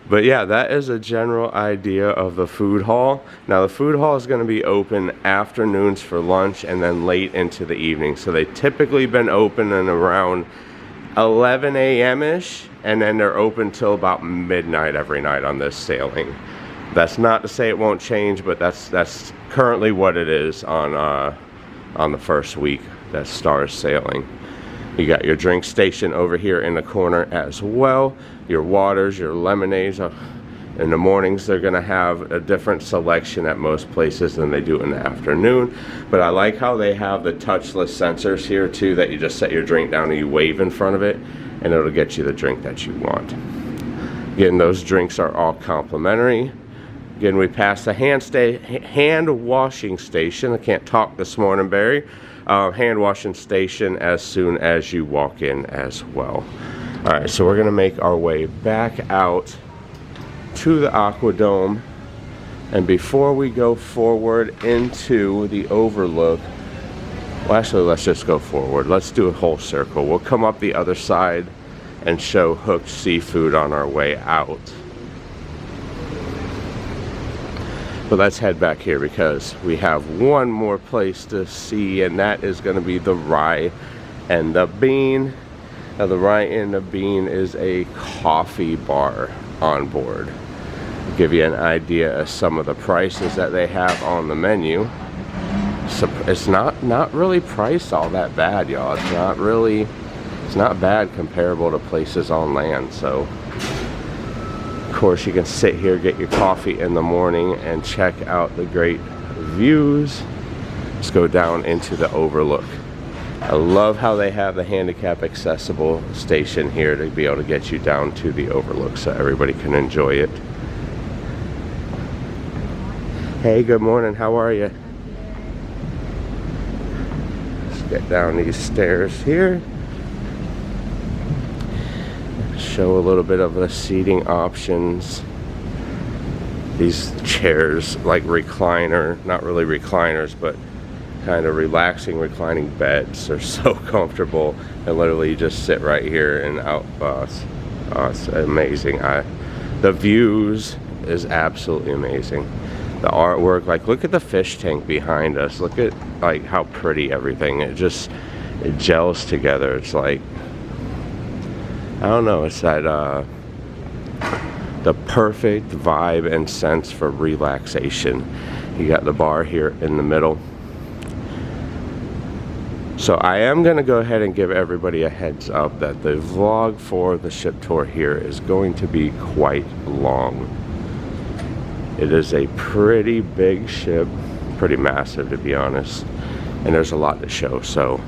But yeah, that is a general idea of the food hall. Now the food hall is going to be open afternoons for lunch and then late into the evening. So they typically been open in around 11 a.m.-ish, and then they're open till about midnight every night on this sailing. That's not to say it won't change, but that's currently what it is on the first week that Star's sailing. You got your drink station over here in the corner as well. Your waters, your lemonades. In the mornings, they're going to have a different selection at most places than they do in the afternoon. But I like how they have the touchless sensors here too, that you just set your drink down and you wave in front of it, and it'll get you the drink that you want. Again, those drinks are all complimentary. Again, we passed the hand washing station. I can't talk this morning, Barry. Hand washing station as soon as you walk in as well. All right, so we're gonna make our way back out to the Aquadome, and before we go forward into the overlook, well, actually, let's just go forward. Let's do a whole circle. We'll come up the other side and show Hooked Seafood on our way out. But let's head back here because we have one more place to see, and that is going to be the Rye and the Bean. Now the Rye and the Bean is a coffee bar on board. I'll give you an idea of some of the prices that they have on the menu. So it's not really priced all that bad, y'all. It's not bad comparable to places on land. So of course, you can sit here, get your coffee in the morning, and check out the great views. Let's go down into the overlook. I love how they have the handicap accessible station here to be able to get you down to the overlook so everybody can enjoy it. Hey, good morning. How are you? get down these stairs here. Show a little bit of the seating options. These chairs, like recliner, not really recliners, but kind of relaxing reclining beds, are so comfortable, and literally you just sit right here and out. It's amazing. The views is absolutely amazing. The artwork, like look at the fish tank behind us. Look at like how pretty everything. It gels together. It's like, I don't know, it's that the perfect vibe and sense for relaxation. You got the bar here in the middle. So I am going to go ahead and give everybody a heads up that the vlog for the ship tour here is going to be quite long. It is a pretty big ship, pretty massive to be honest, and there's a lot to show. So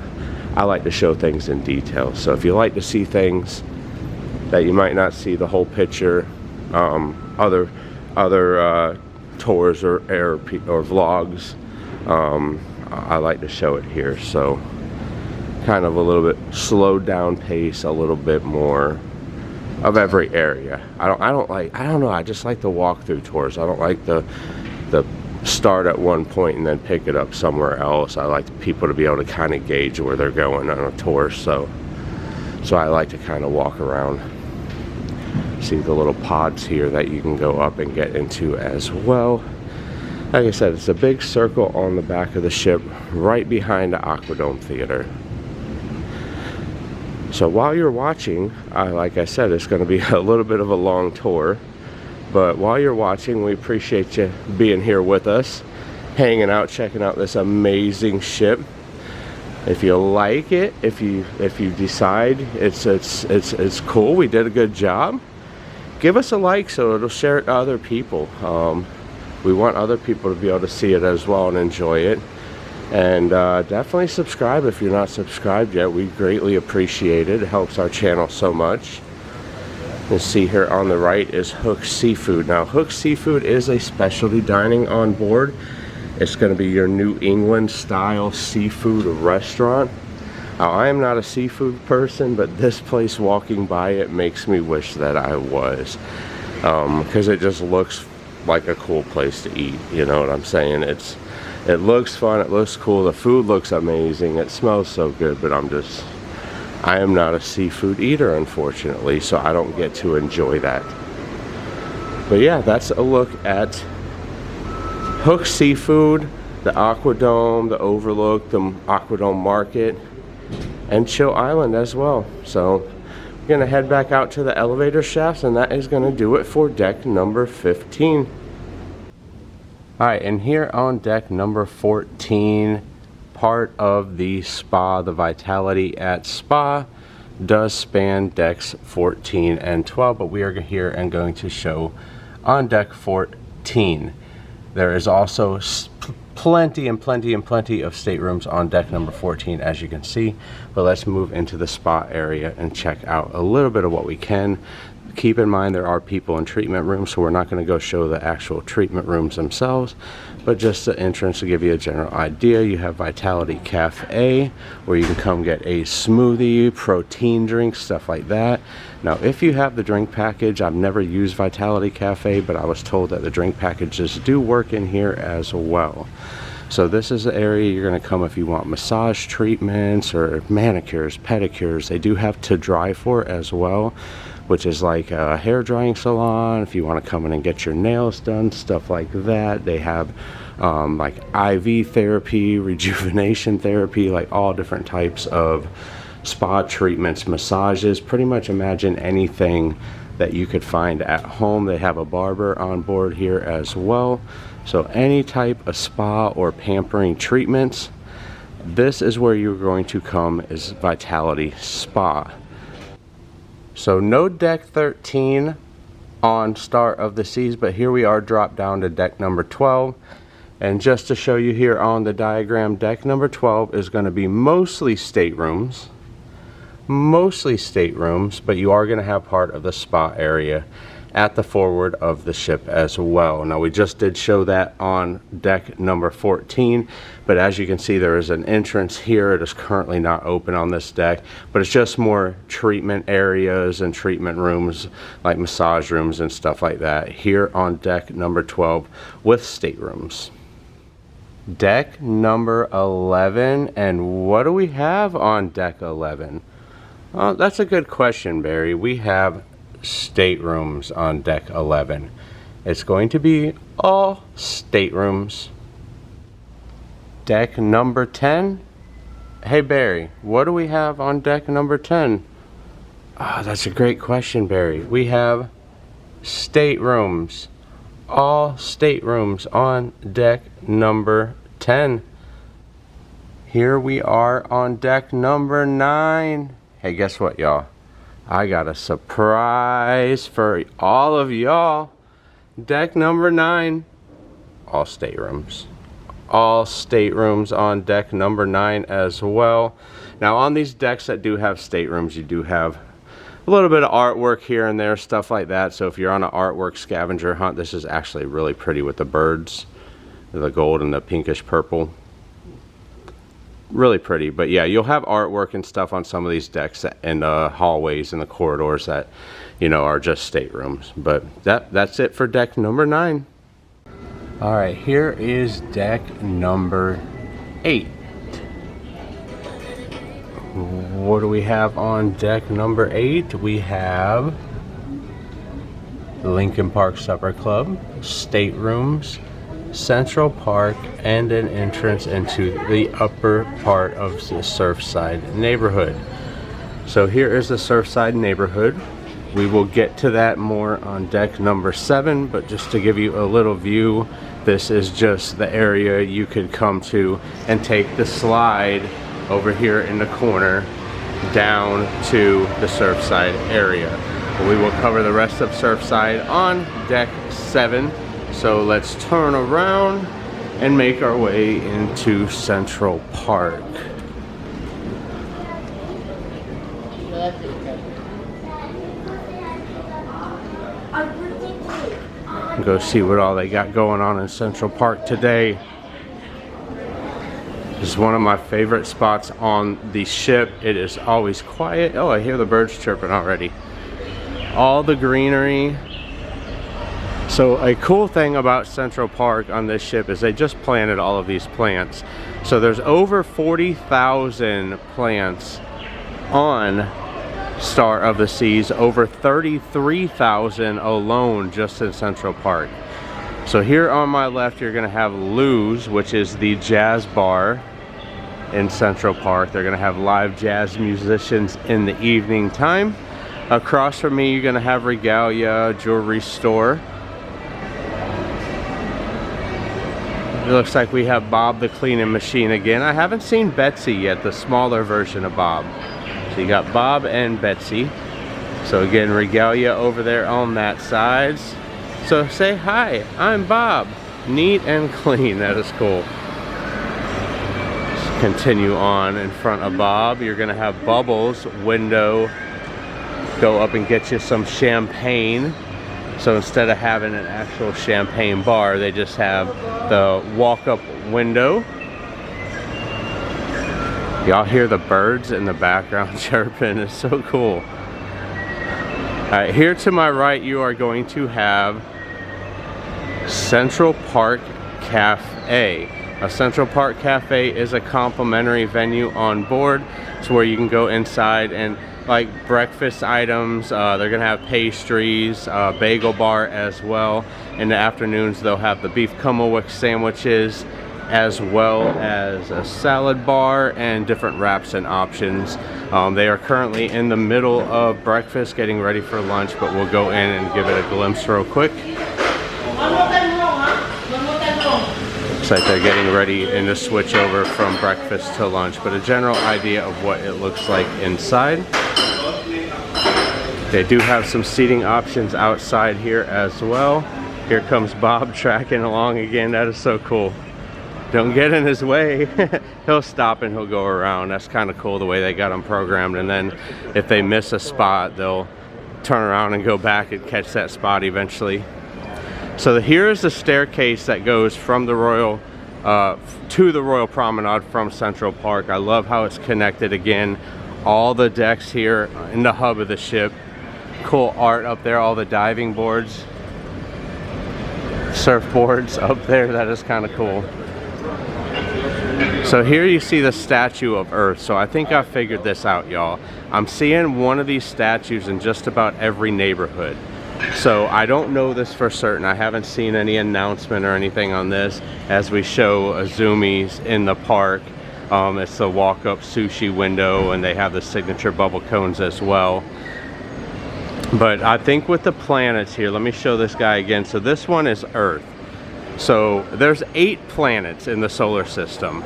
I like to show things in detail. So if you like to see things that you might not see the whole picture, other tours or vlogs, I like to show it here. So kind of a little bit slowed down pace, a little bit more of every area. I don't know, I just like the walkthrough tours. I don't like the start at one point and then pick it up somewhere else. I like people to be able to kind of gauge where they're going on a tour, so I like to kind of walk around. See the little pods here that you can go up and get into as well. Like I said, it's a big circle on the back of the ship right behind the Aquadome Theater. So while you're watching, like I said, it's going to be a little bit of a long tour, but while you're watching, we appreciate you being here with us, hanging out, checking out this amazing ship. If you like it, if you decide it's cool, we did a good job, give us a like so it'll share it to other people. We want other people to be able to see it as well and enjoy it. And definitely subscribe if you're not subscribed yet. We greatly appreciate it. It helps our channel so much. You see here on the right is Hook Seafood. Now Hook Seafood is a specialty dining on board. It's going to be your New England style seafood restaurant. Now, I am not a seafood person, but this place, walking by it, makes me wish that I was, because it just looks like a cool place to eat. You know what I'm saying? It looks fun, it looks cool, the food looks amazing, it smells so good, but I am not a seafood eater, unfortunately, so I don't get to enjoy that. But yeah, that's a look at Hook Seafood, the Aquadome, the Overlook, the Aquadome Market, and Chill Island as well. So we're gonna head back out to the elevator shafts, and that is gonna do it for deck number 15. Alright, and here on deck number 14, part of the spa, the Vitality at Spa, does span decks 14 and 12, but we are here and going to show on deck 14. There is also plenty of staterooms on deck number 14, as you can see, but let's move into the spa area and check out a little bit of what we can. Keep in mind there are people in treatment rooms, so we're not going to go show the actual treatment rooms themselves, but just the entrance to give you a general idea. You have Vitality Cafe, where you can come get a smoothie, protein drink, stuff like that. Now if you have the drink package, I've never used Vitality Cafe, but I was told that the drink packages do work in here as well. So this is the area you're going to come if you want massage treatments or manicures, pedicures. They do have to dry for as well, which is like a hair drying salon. If you want to come in and get your nails done, stuff like that. They have like IV therapy, rejuvenation therapy, like all different types of spa treatments, massages. Pretty much imagine anything that you could find at home. They have a barber on board here as well. So any type of spa or pampering treatments, this is where you're going to come, is Vitality Spa. So no deck 13 on Start of the Seas, but here we are dropped down to deck number 12. And just to show you here on the diagram, deck number 12 is going to be mostly staterooms, but you are going to have part of the spa area at the forward of the ship as well. Now we just did show that on deck number 14, but as you can see there is an entrance here. It is currently not open on this deck, but it's just more treatment areas and treatment rooms like massage rooms and stuff like that here on deck number 12 with staterooms. Deck number 11, and what do we have on deck 11? Oh, that's a good question, Barry. We have staterooms on deck 11. It's going to be all staterooms. Deck number 10. Hey Barry, what do we have on deck number 10? Ah, that's a great question, Barry. We have staterooms. All staterooms on deck number 10. Here we are on deck number 9. Hey, guess what, y'all? I got a surprise for all of y'all. Deck number 9, all staterooms. All staterooms on deck number 9 as well. Now on these decks that do have staterooms, you do have a little bit of artwork here and there, stuff like that. So if you're on an artwork scavenger hunt, this is actually really pretty with the birds, the gold and the pinkish purple. Really pretty. But yeah, you'll have artwork and stuff on some of these decks and hallways and the corridors that, you know, are just staterooms. But that's it for deck number 9. All right, here is deck number 8. What do we have on deck number 8? We have the Lincoln Park Supper Club, staterooms, Central Park, and an entrance into the upper part of the Surfside neighborhood. So here is the Surfside neighborhood. We will get to that more on deck number 7, but just to give you a little view, this is just the area you could come to and take the slide over here in the corner down to the Surfside area. We will cover the rest of Surfside on deck 7. So let's turn around and make our way into Central Park. Go see what all they got going on in Central Park today. This is one of my favorite spots on the ship. It is always quiet. Oh, I hear the birds chirping already. All the greenery. So a cool thing about Central Park on this ship is they just planted all of these plants. So there's over 40,000 plants on Star of the Seas, over 33,000 alone just in Central Park. So here on my left you're gonna have Lou's, which is the jazz bar in Central Park. They're gonna have live jazz musicians in the evening time. Across from me you're gonna have Regalia jewelry store. It looks like we have Bob the cleaning machine again. I haven't seen Betsy yet, the smaller version of Bob. So you got Bob and Betsy. So again, Regalia over there on that side. So say hi, I'm Bob. Neat and clean, that is cool. Let's continue on in front of Bob. You're gonna have Bubbles window. Go up and get you some champagne. So instead of having an actual champagne bar, they just have the walk-up window. Y'all hear the birds in the background chirping. It's so cool. All right, here to my right, you are going to have Central Park Cafe. A Central Park Cafe is a complimentary venue on board. It's where you can go inside and like breakfast items. They're gonna have pastries, bagel bar as well. In the afternoons they'll have the beef Kummelwick sandwiches as well as a salad bar and different wraps and options. They are currently in the middle of breakfast getting ready for lunch, but we'll go in and give it a glimpse real quick. Looks like they're getting ready and to switch over from breakfast to lunch, but a general idea of what it looks like inside. They do have some seating options outside here as well. Here comes Bob tracking along again. That is so cool. Don't get in his way. He'll stop and he'll go around. That's kind of cool the way they got him programmed. And then if they miss a spot, they'll turn around and go back and catch that spot eventually. So here is the staircase that goes from the Royal to the Royal Promenade from Central Park. I love how it's connected again. All the decks here in the hub of the ship. Cool art up there, all the diving boards, surfboards up there. That is kind of cool. So here you see the statue of Earth. So I think I figured this out, y'all. I'm seeing one of these statues in just about every neighborhood. So I don't know this for certain. I haven't seen any announcement or anything on this as we show Izumi's in the park. It's the walk-up sushi window, and they have the signature bubble cones as well. But I think with the planets here, let me show this guy again. So this one is Earth. So there's 8 planets in the solar system.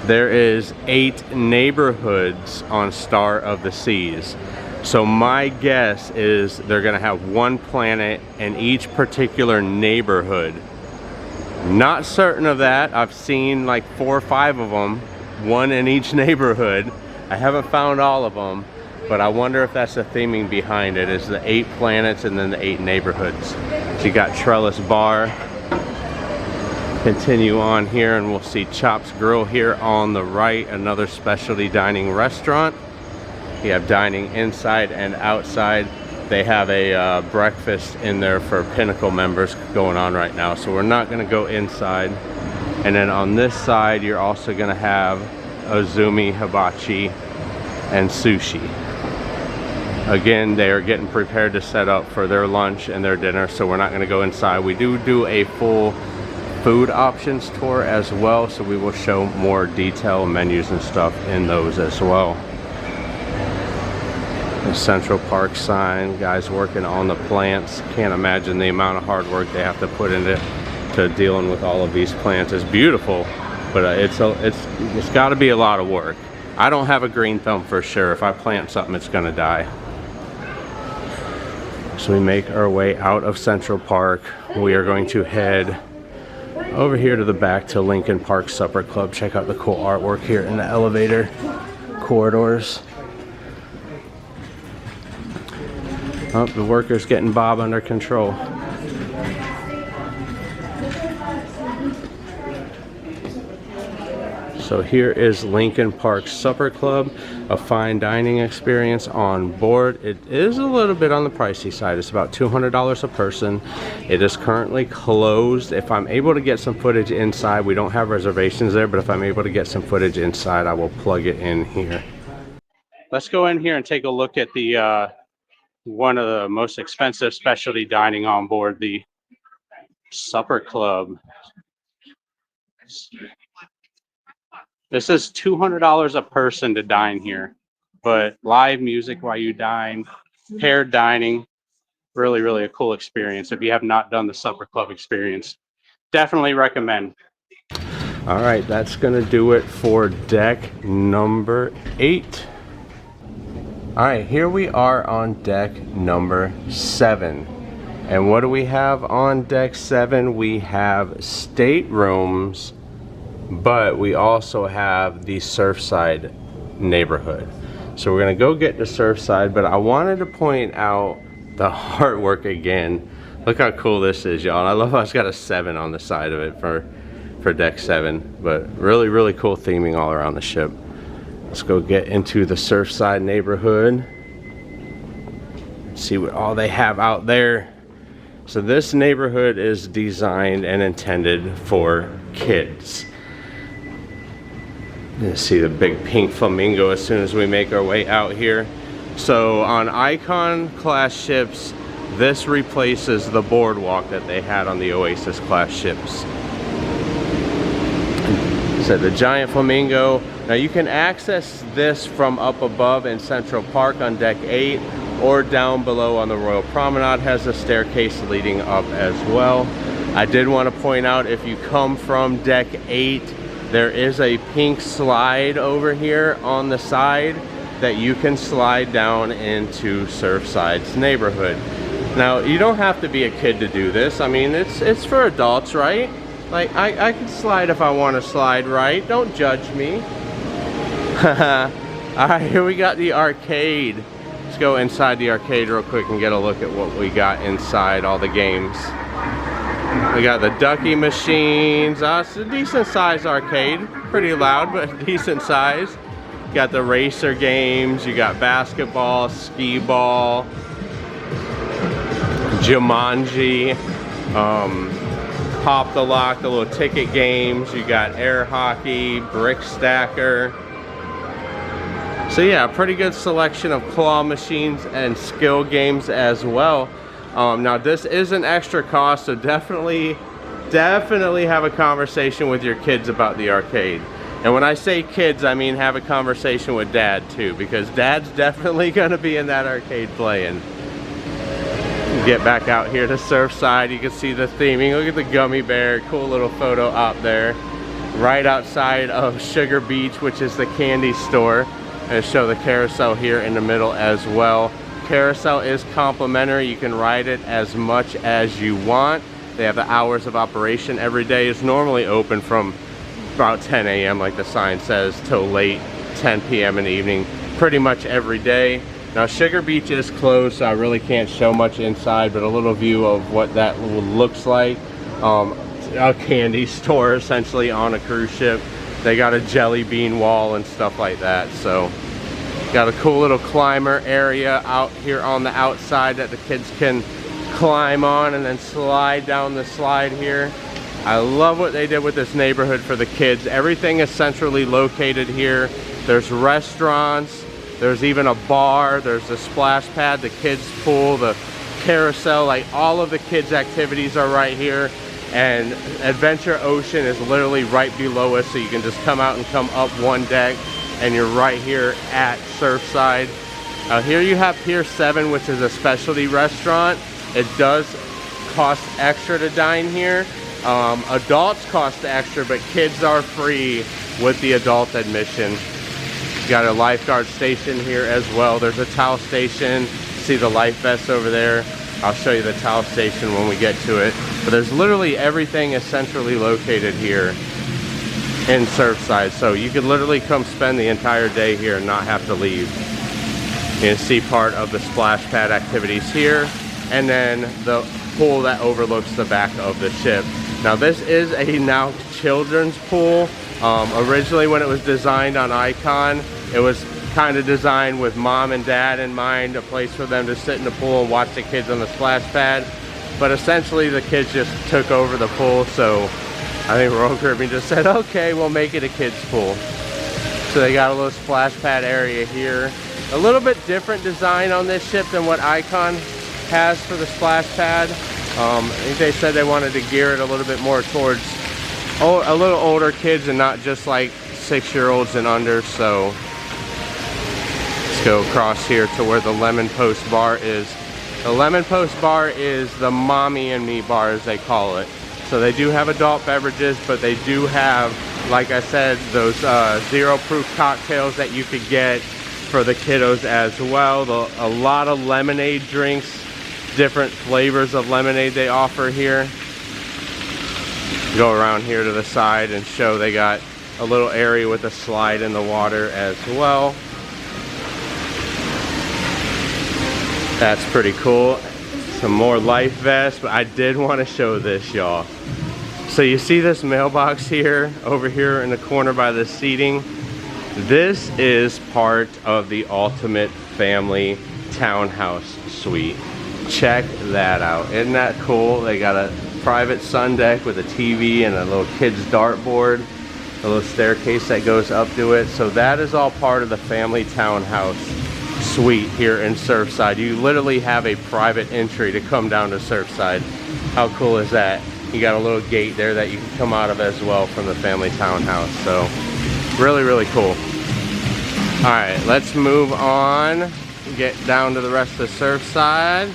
There is 8 neighborhoods on Star of the Seas. So my guess is they're gonna have 1 planet in each particular neighborhood. Not certain of that. I've seen like 4 or 5 of them, 1 in each neighborhood. I haven't found all of them, but I wonder if that's the theming behind it, is the 8 planets and then the 8 neighborhoods. So you got Trellis Bar. Continue on here and we'll see Chops Grill here on the right, another specialty dining restaurant. You have dining inside and outside. They have a breakfast in there for Pinnacle members going on right now, so we're not going to go inside. And then on this side you're also going to have Izumi, Hibachi, and Sushi. Again, they are getting prepared to set up for their lunch and their dinner, so we're not going to go inside. We do a full food options tour as well, so we will show more detail menus and stuff in those as well. The Central Park sign, guys working on the plants. Can't imagine the amount of hard work they have to put into dealing with all of these plants. It's beautiful, but it's got to be a lot of work. I don't have a green thumb for sure. If I plant something, it's gonna die. So we make our way out of Central Park. We are going to head over here to the back to Lincoln Park Supper Club. Check out the cool artwork here in the elevator corridors. Oh, the workers getting Bob under control. So here is Lincoln Park Supper Club, a fine dining experience on board. It is a little bit on the pricey side. It's about $200 a person. It is currently closed. If I'm able to get some footage inside, we don't have reservations there, but if I'm able to get some footage inside, I will plug it in here. Let's go in here and take a look at the one of the most expensive specialty dining on board, the Supper Club. This is $200 a person to dine here, but live music while you dine, paired dining, really a cool experience. If you have not done the Supper Club experience, definitely recommend. All right, that's gonna do it for deck number 8. All right, here we are on deck number 7. And what do we have on deck 7? We have staterooms, but we also have the Surfside neighborhood. So we're gonna go get the Surfside, but I wanted to point out the artwork again. Look how cool this is, y'all. I love how it's got a 7 on the side of it for deck 7, but really cool theming all around the ship. Let's go get into the Surfside neighborhood. See what all they have out there. So this neighborhood is designed and intended for kids. You see the big pink flamingo as soon as we make our way out here. So on Icon class ships, this replaces the boardwalk that they had on the Oasis class ships. So the giant flamingo. Now you can access this from up above in Central Park on deck 8, or down below on the Royal Promenade has a staircase leading up as well. I did want to point out, if you come from deck 8, there is a pink slide over here on the side that you can slide down into Surfside's neighborhood. Now, you don't have to be a kid to do this. I mean, it's for adults, right? Like, I can slide if I want to slide, right? Don't judge me. All right, here we got the arcade. Let's go inside the arcade real quick and get a look at what we got inside all the games. We got the ducky machines. It's a decent size arcade. Pretty loud, but decent size. Got the racer games. You got basketball, skee ball, Jumanji, Pop the Lock, the little ticket games. You got air hockey, brick stacker. So yeah, a pretty good selection of claw machines and skill games as well. Now this is an extra cost, so definitely have a conversation with your kids about the arcade. And when I say kids, I mean have a conversation with dad too, because dad's definitely gonna be in that arcade playing. Get back out here to Surfside, you can see the theming. Look at the gummy bear, cool little photo op there. Right outside of Sugar Beach, which is the candy store. And show the carousel here in the middle as well. Carousel is complimentary. You can ride it as much as you want. They have the hours of operation every day. It's normally open from about 10 a.m. like the sign says till late 10 p.m. in the evening, pretty much every day. Now Sugar Beach is closed, so I really can't show much inside, but a little view of what that looks like. A candy store essentially on a cruise ship. They got a jelly bean wall and stuff like that. So got a cool little climber area out here on the outside that the kids can climb on and then slide down the slide here. I love what they did with this neighborhood for the kids. Everything is centrally located here. There's restaurants, there's even a bar, there's a splash pad, the kids pool, the carousel, like all of the kids activities are right here. And Adventure Ocean is literally right below us, so you can just come out and come up one deck and you're right here at Surfside. Here you have Pier 7, which is a specialty restaurant. It does cost extra to dine here. Adults cost extra, but kids are free with the adult admission. Got a lifeguard station here as well. There's a towel station. See the life vests over there. I'll show you the towel station when we get to it. But there's literally everything is centrally located here in Surfside. So you could literally come spend the entire day here and not have to leave. You can see part of the splash pad activities here. And then the pool that overlooks the back of the ship. Now this is a now children's pool. Originally when it was designed on Icon, it was kind of designed with mom and dad in mind, a place for them to sit in the pool and watch the kids on the splash pad. But essentially the kids just took over the pool, so I think Royal Caribbean just said, okay, we'll make it a kids pool. So they got a little splash pad area here. A little bit different design on this ship than what Icon has for the splash pad. I think they said they wanted to gear it a little bit more towards a little older kids and not just like 6-year-olds and under. So let's go across here to where the Lemon Post Bar is. The Lemon Post Bar is the mommy and me bar, as they call it. So they do have adult beverages, but they do have, like I said, those zero proof cocktails that you could get for the kiddos as well. A lot of lemonade drinks, different flavors of lemonade they offer here. Go around here to the side and show they got a little area with a slide in the water as well. That's pretty cool. Some more life vests, but I did want to show this, y'all. So you see this mailbox here, over here in the corner by the seating? This is part of the ultimate family townhouse suite. Check that out. Isn't that cool? They got a private sun deck with a TV and a little kids dartboard, a little staircase that goes up to it. So that is all part of the family townhouse suite here in Surfside. You literally have a private entry to come down to Surfside. How cool is that? You got a little gate there that you can come out of as well from the family townhouse. So really, really cool. All right, let's move on. Get down to the rest of Surfside.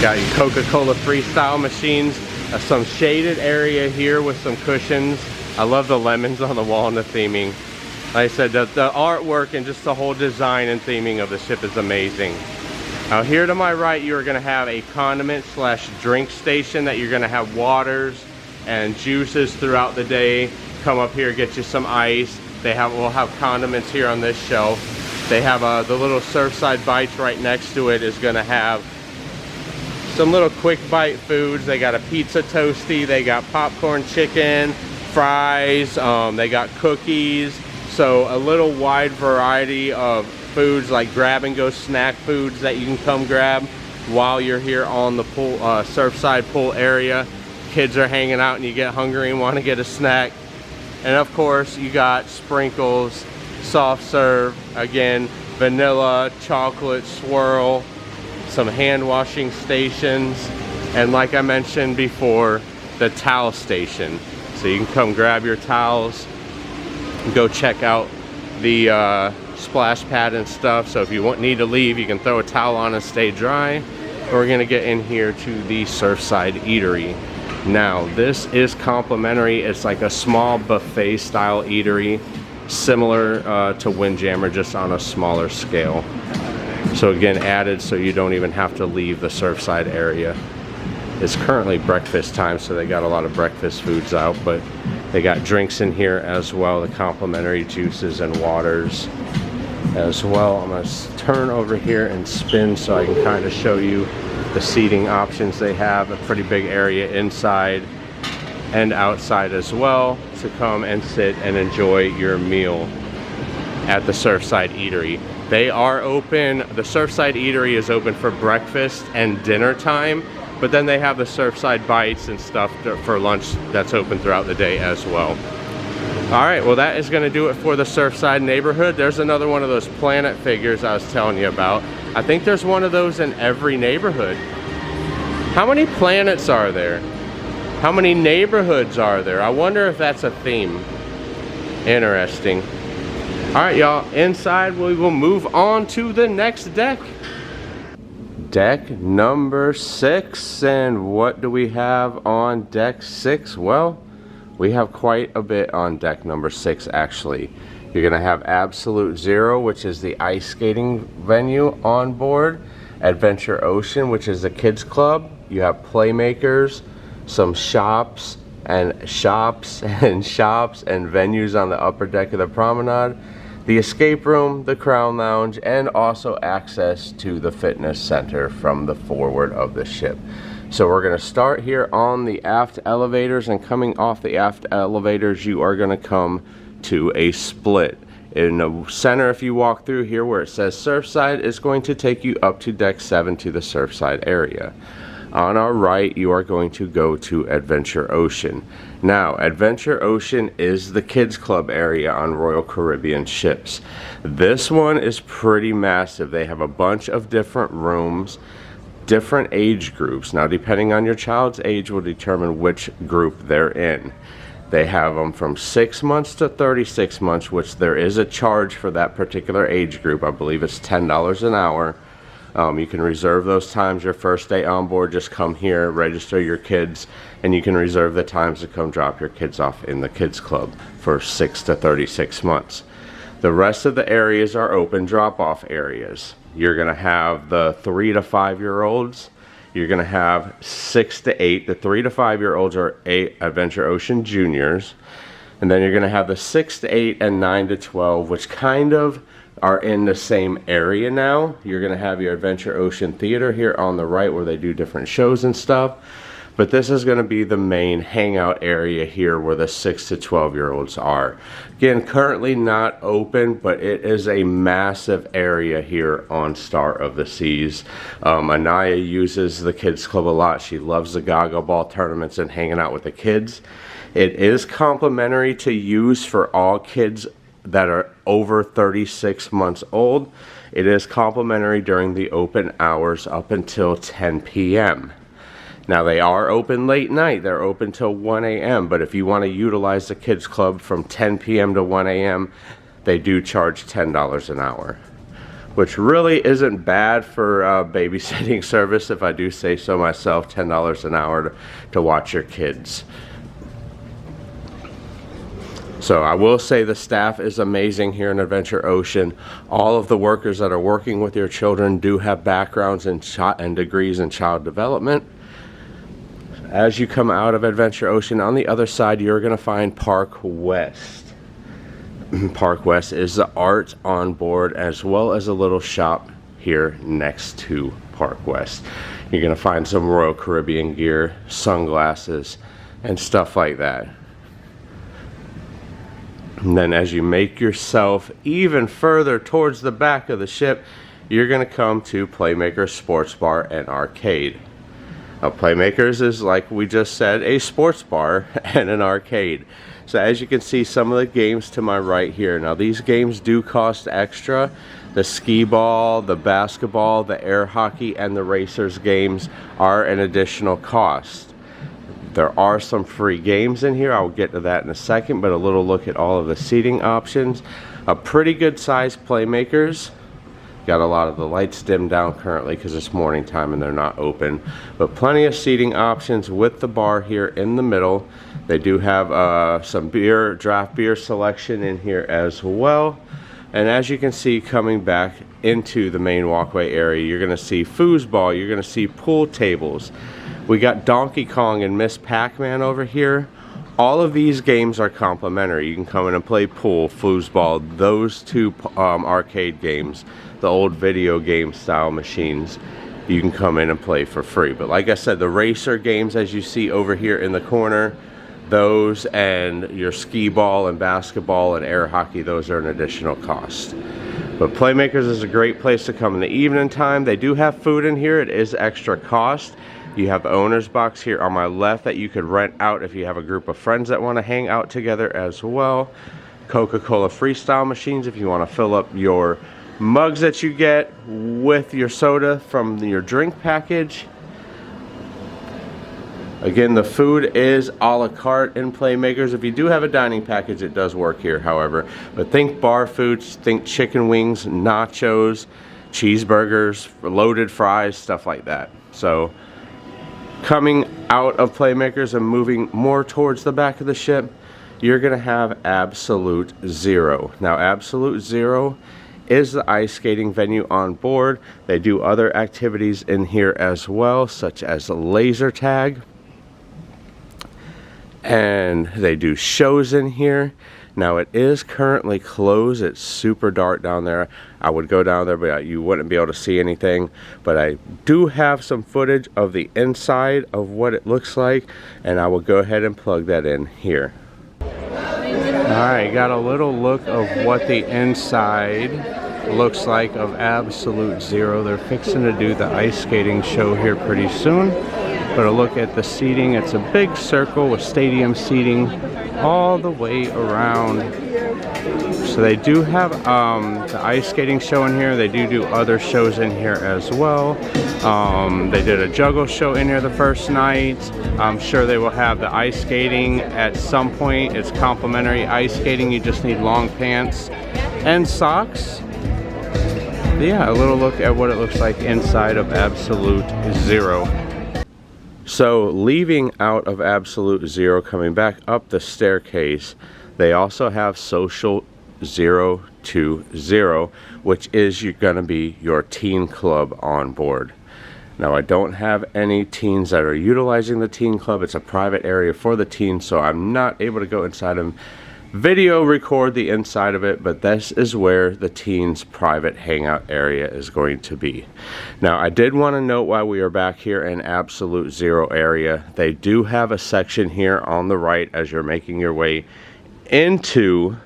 Got your Coca-Cola Freestyle machines. Some shaded area here with some cushions. I love the lemons on the wall and the theming. Like I said, the artwork and just the whole design and theming of the ship is amazing. Now here to my right, you are going to have a condiment / drink station that you're going to have waters and juices throughout the day. come up here, get you some ice. We'll have condiments here on this shelf. They have the little Surfside Bites right next to it is gonna have some little quick bite foods. They got a pizza toasty, they got popcorn chicken, fries, they got cookies. So a little wide variety of foods, like grab and go snack foods that you can come grab while you're here on the pool, Surfside pool area. Kids are hanging out and you get hungry and want to get a snack. And of course you got sprinkles, soft serve, again, vanilla, chocolate, swirl, some hand washing stations, and like I mentioned before, the towel station. So you can come grab your towels, go check out the splash pad and stuff. So if you need to leave, you can throw a towel on and stay dry. We're gonna get in here to the Surfside Eatery. Now, this is complimentary. It's like a small buffet style eatery, similar to Windjammer, just on a smaller scale. So again, added so you don't even have to leave the Surfside area. It's currently breakfast time, so they got a lot of breakfast foods out, but they got drinks in here as well, the complimentary juices and waters as well. I'm gonna turn over here and spin so I can kind of show you the seating options they have. A pretty big area inside and outside as well to come and sit and enjoy your meal at the Surfside Eatery. They are open, the Surfside Eatery is open for breakfast and dinner time, but then they have the Surfside Bites and stuff for lunch that's open throughout the day as well. All right, well, that is gonna do it for the Surfside neighborhood. There's another one of those planet figures I was telling you about. I think there's one of those in every neighborhood. How many planets are there? How many neighborhoods are there? I wonder if that's a theme. Interesting. All right, y'all, inside we will move on to the next deck. Deck number 6, and what do we have on deck 6? Well, we have quite a bit on deck number 6 actually. You're gonna have Absolute Zero, which is the ice skating venue on board. Adventure Ocean, which is a kids club. You have Playmakers, some shops and venues on the upper deck of the Promenade. The escape room, the Crown Lounge, and also access to the fitness center from the forward of the ship. So we're going to start here on the aft elevators, and coming off the aft elevators, you are going to come to a split. In the center, if you walk through here where it says Surfside, it's going to take you up to deck 7 to the Surfside area. On our right, you are going to go to Adventure Ocean. Now, Adventure Ocean is the kids club area on Royal Caribbean ships. This one is pretty massive. They have a bunch of different rooms, different age groups. Now, depending on your child's age will determine which group they're in. They have them from 6 months to 36 months, which there is a charge for that particular age group. I believe it's $10 an hour. You can reserve those times your first day on board. Just come here, register your kids, and you can reserve the times to come drop your kids off in the kids club for 6 to 36 months. The rest of the areas are open drop-off areas. You're going to have the 3 to 5 year olds. You're going to have 6 to 8. The 3 to 5 year olds are Adventure Ocean Juniors. And then you're going to have the 6 to 8 and 9 to 12, which kind of are in the same area now. You're going to have your Adventure Ocean Theater here on the right where they do different shows and stuff. But this is going to be the main hangout area here where the 6 to 12 year olds are. Again, currently not open, but it is a massive area here on Star of the Seas. Anaya uses the kids club a lot. She loves the goggle ball tournaments and hanging out with the kids. It is complimentary to use for all kids that are over 36 months old. It is complimentary during the open hours up until 10 p.m. Now, they are open late night. They're open till 1 a.m. But if you want to utilize the kids club from 10 p.m. to 1 a.m., they do charge $10 an hour, which really isn't bad for babysitting service, if I do say so myself. $10 an hour to watch your kids. So I will say the staff is amazing here in Adventure Ocean. All of the workers that are working with your children do have backgrounds and degrees in child development. As you come out of Adventure Ocean, on the other side, you're going to find Park West. Park West is the art on board, as well as a little shop here next to Park West. You're going to find some Royal Caribbean gear, sunglasses, and stuff like that. And then as you make yourself even further towards the back of the ship, you're going to come to Playmakers Sports Bar and Arcade. Now, Playmakers is, like we just said, a sports bar and an arcade. So as you can see, some of the games to my right here. Now, these games do cost extra. The skee ball, the basketball, the air hockey, and the racers games are an additional cost. There are some free games in here. I'll get to that in a second, but a little look at all of the seating options. A pretty good size Playmakers. Got a lot of the lights dimmed down currently because it's morning time and they're not open. But plenty of seating options with the bar here in the middle. They do have some beer, draft beer selection in here as well. And as you can see, coming back into the main walkway area, you're going to see foosball, you're going to see pool tables. We got Donkey Kong and Miss Pac-Man over here. All of these games are complimentary. You can come in and play pool, foosball, those two arcade games, the old video game style machines, you can come in and play for free. But like I said, the racer games, as you see over here in the corner, those and your skee ball and basketball and air hockey, those are an additional cost. But Playmakers is a great place to come in the evening time. They do have food in here. It is extra cost. You have the owner's box here on my left that you could rent out if you have a group of friends that want to hang out together as well. Coca-Cola freestyle machines if you want to fill up your mugs that you get with your soda from your drink package. Again, the food is a la carte in Playmakers. If you do have a dining package, it does work here, however. But think bar foods, think chicken wings, nachos, cheeseburgers, loaded fries, stuff like that. So coming out of Playmakers and moving more towards the back of the ship, you're going to have Absolute Zero. Now, Absolute Zero is the ice skating venue on board. They do other activities in here as well, such as laser tag. And they do shows in here. Now, it is currently closed. It's super dark down there. I would go down there, but you wouldn't be able to see anything. But I do have some footage of the inside of what it looks like, and I will go ahead and plug that in here. Alright, got a little look of what the inside looks like of Absolute Zero. They're fixing to do the ice skating show here pretty soon. But a look at the seating, it's a big circle with stadium seating all the way around. So they do have the ice skating show in here. They do other shows in here as well. They did a juggle show in here the first night. I'm sure they will have the ice skating at some point. It's complimentary ice skating. You just need long pants and socks. But yeah, a little look at what it looks like inside of Absolute Zero. So leaving out of Absolute Zero, coming back up the staircase, they also have Social 020, which is going to be your teen club on board. Now, I don't have any teens that are utilizing the teen club. It's a private area for the teens, so I'm not able to go inside and video record the inside of it, but this is where the teens private hangout area is going to be. Now, I did want to note while we are back here in Absolute Zero area, they do have a section here on the right as you're making your way into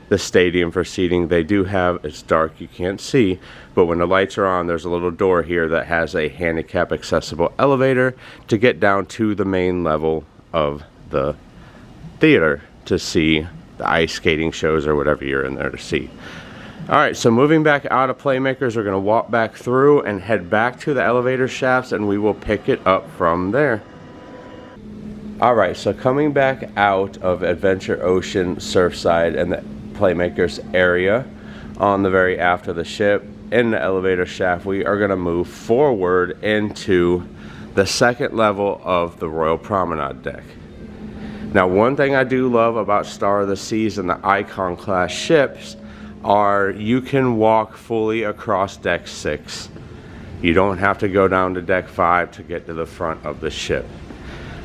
the stadium for seating. They do have, it's dark, you can't see, but when the lights are on, there's a little door here that has a handicap accessible elevator to get down to the main level of the theater to see the ice skating shows or whatever you're in there to see. Alright, so moving back out of Playmakers, we're going to walk back through and head back to the elevator shafts, and we will pick it up from there. Alright, so coming back out of Adventure Ocean, Surfside, and the Playmakers area on the very aft of the ship, in the elevator shaft, we are going to move forward into the second level of the Royal Promenade deck. Now, one thing I do love about Star of the Seas and the Icon class ships are you can walk fully across deck 6. You don't have to go down to deck 5 to get to the front of the ship.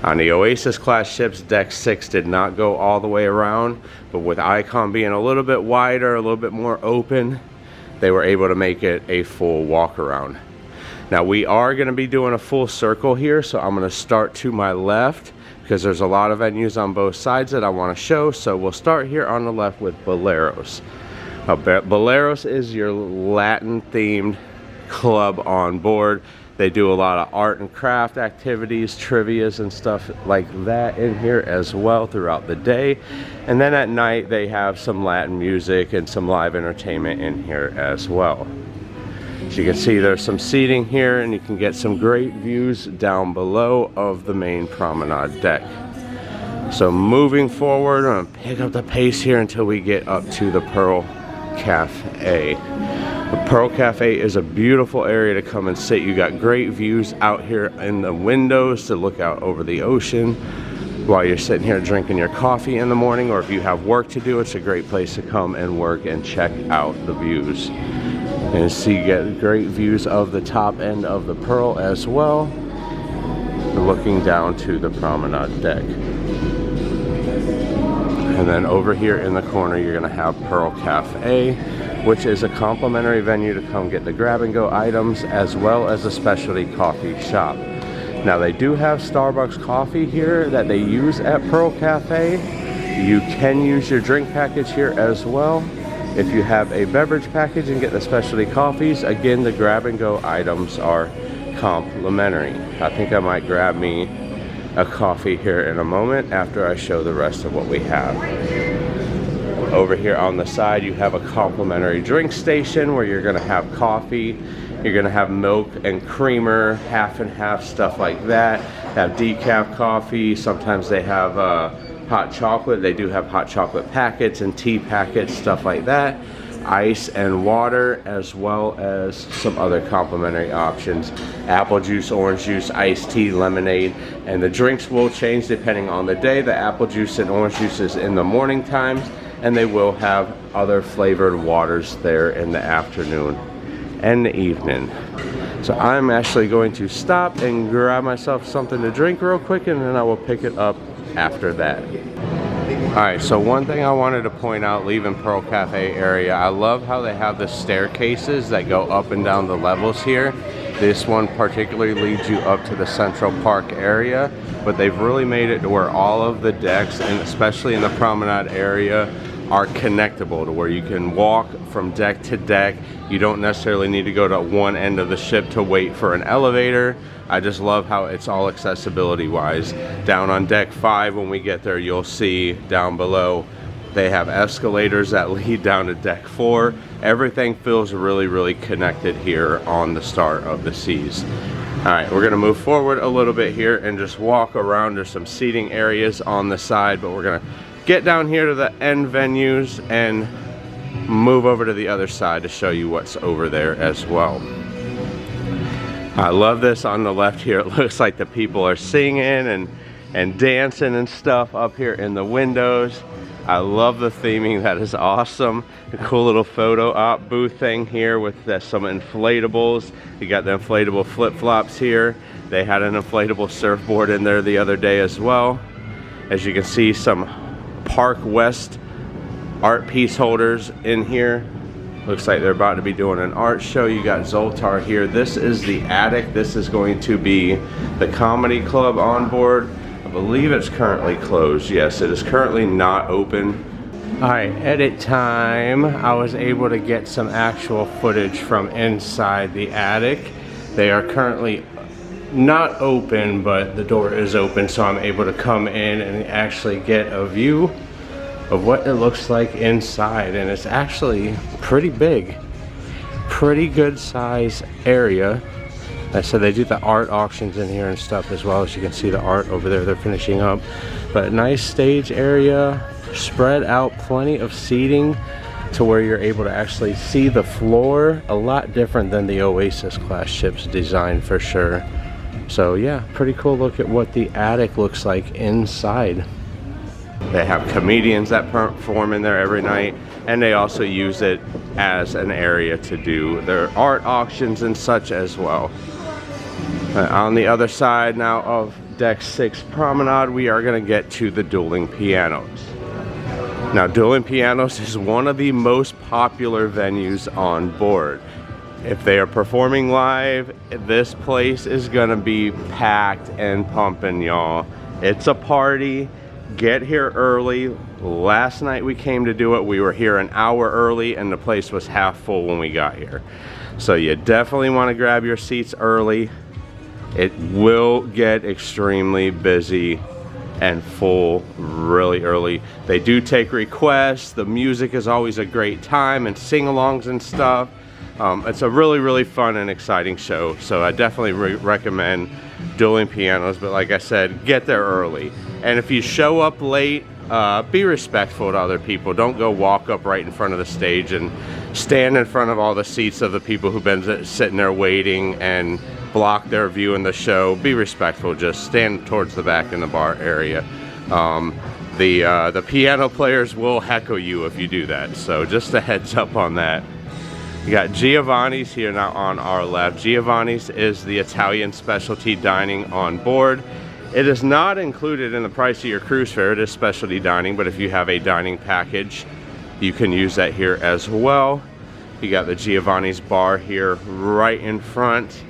On the Oasis class ships, deck 6 did not go all the way around, but with Icon being a little bit wider, a little bit more open, they were able to make it a full walk around. Now we are going to be doing a full circle here, so I'm going to start to my left because there's a lot of venues on both sides that I want to show. So we'll start here on the left with Boleros. Now, Boleros is your Latin themed club on board. They do a lot of art and craft activities, trivias and stuff like that in here as well throughout the day. And then at night they have some Latin music and some live entertainment in here as well. As you can see, there's some seating here and you can get some great views down below of the main promenade deck. So moving forward, I'm gonna pick up the pace here until we get up to the Pearl Cafe. The Pearl Cafe is a beautiful area to come and sit. You got great views out here in the windows to look out over the ocean while you're sitting here drinking your coffee in the morning, or if you have work to do, it's a great place to come and work and check out the views. And so you get great views of the top end of the Pearl as well, looking down to the promenade deck. And then over here in the corner, you're gonna have Pearl Cafe, which is a complimentary venue to come get the grab and go items as well as a specialty coffee shop. Now they do have Starbucks coffee here that they use at Pearl Cafe. You can use your drink package here as well. If you have a beverage package and get the specialty coffees, again, the grab and go items are complimentary. I think I might grab me a coffee here in a moment after I show the rest of what we have. Over here on the side, you have a complimentary drink station where you're gonna have coffee, you're gonna have milk and creamer, half and half, stuff like that. Have decaf coffee, sometimes they have hot chocolate. They do have hot chocolate packets and tea packets, stuff like that. Ice and water, as well as some other complimentary options. Apple juice, orange juice, iced tea, lemonade, and the drinks will change depending on the day. The apple juice and orange juice is in the morning times, and they will have other flavored waters there in the afternoon and the evening. So I'm actually going to stop and grab myself something to drink real quick, and then I will pick it up after that. Alright, so one thing I wanted to point out leaving Pearl Cafe area, I love how they have the staircases that go up and down the levels here. This one particularly leads you up to the Central Park area, but they've really made it to where all of the decks, and especially in the promenade area, are connectable to where you can walk from deck to deck. You don't necessarily need to go to one end of the ship to wait for an elevator. I just love how it's all accessibility wise. Down on deck 5, when we get there, you'll see down below they have escalators that lead down to deck 4. Everything feels really, really connected here on the Star of the Seas. All right, we're gonna move forward a little bit here and just walk around. There's some seating areas on the side, but we're gonna get down here to the end venues and move over to the other side to show you what's over there as well. I love this on the left here. It looks like the people are singing and dancing and stuff up here in the windows. I love the theming. That is awesome. A cool little photo op booth thing here with some inflatables. You got the inflatable flip-flops here. They had an inflatable surfboard in there the other day as well. As you can see, some Park West art piece holders in here. Looks like they're about to be doing an art show. You got Zoltar here. This is the attic. This is going to be the comedy club on board. I believe it's currently closed. Yes, it is currently not open. All right, edit time. I was able to get some actual footage from inside the attic. They are currently not open, but the door is open, so I'm able to come in and actually get a view of what it looks like inside. And it's actually pretty big, pretty good size area. I said they do the art auctions in here and stuff as well. As you can see, the art over there they're finishing up. But nice stage area, spread out, plenty of seating to where you're able to actually see the floor. A lot different than the Oasis class ship's design for sure. So yeah, pretty cool look at what the attic looks like inside. They have comedians that perform in there every night, and they also use it as an area to do their art auctions and such as well. On the other side now of deck 6 promenade, we are going to get to the Dueling Pianos. Now, Dueling Pianos is one of the most popular venues on board. If they are performing live, this place is gonna be packed and pumping, y'all. It's a party. Get here early. Last night we came to do it. We were here an hour early and the place was half full when we got here. So you definitely want to grab your seats early. It will get extremely busy and full really early. They do take requests. The music is always a great time and sing-alongs and stuff. It's a really fun and exciting show, so I definitely recommend Dueling Pianos, but like I said, get there early. And if you show up late, be respectful to other people. Don't go walk up right in front of the stage and stand in front of all the seats of the people who've been sitting there waiting and block their view in the show. Be respectful, just stand towards the back in the bar area. The piano players will heckle you if you do that, so just a heads up on that. You got Giovannis here now on our left. Giovannis is the Italian specialty dining on board. It is not included in the price of your cruise fare. It is specialty dining, but if you have a dining package, you can use that here as well. You got the Giovannis bar here right in front.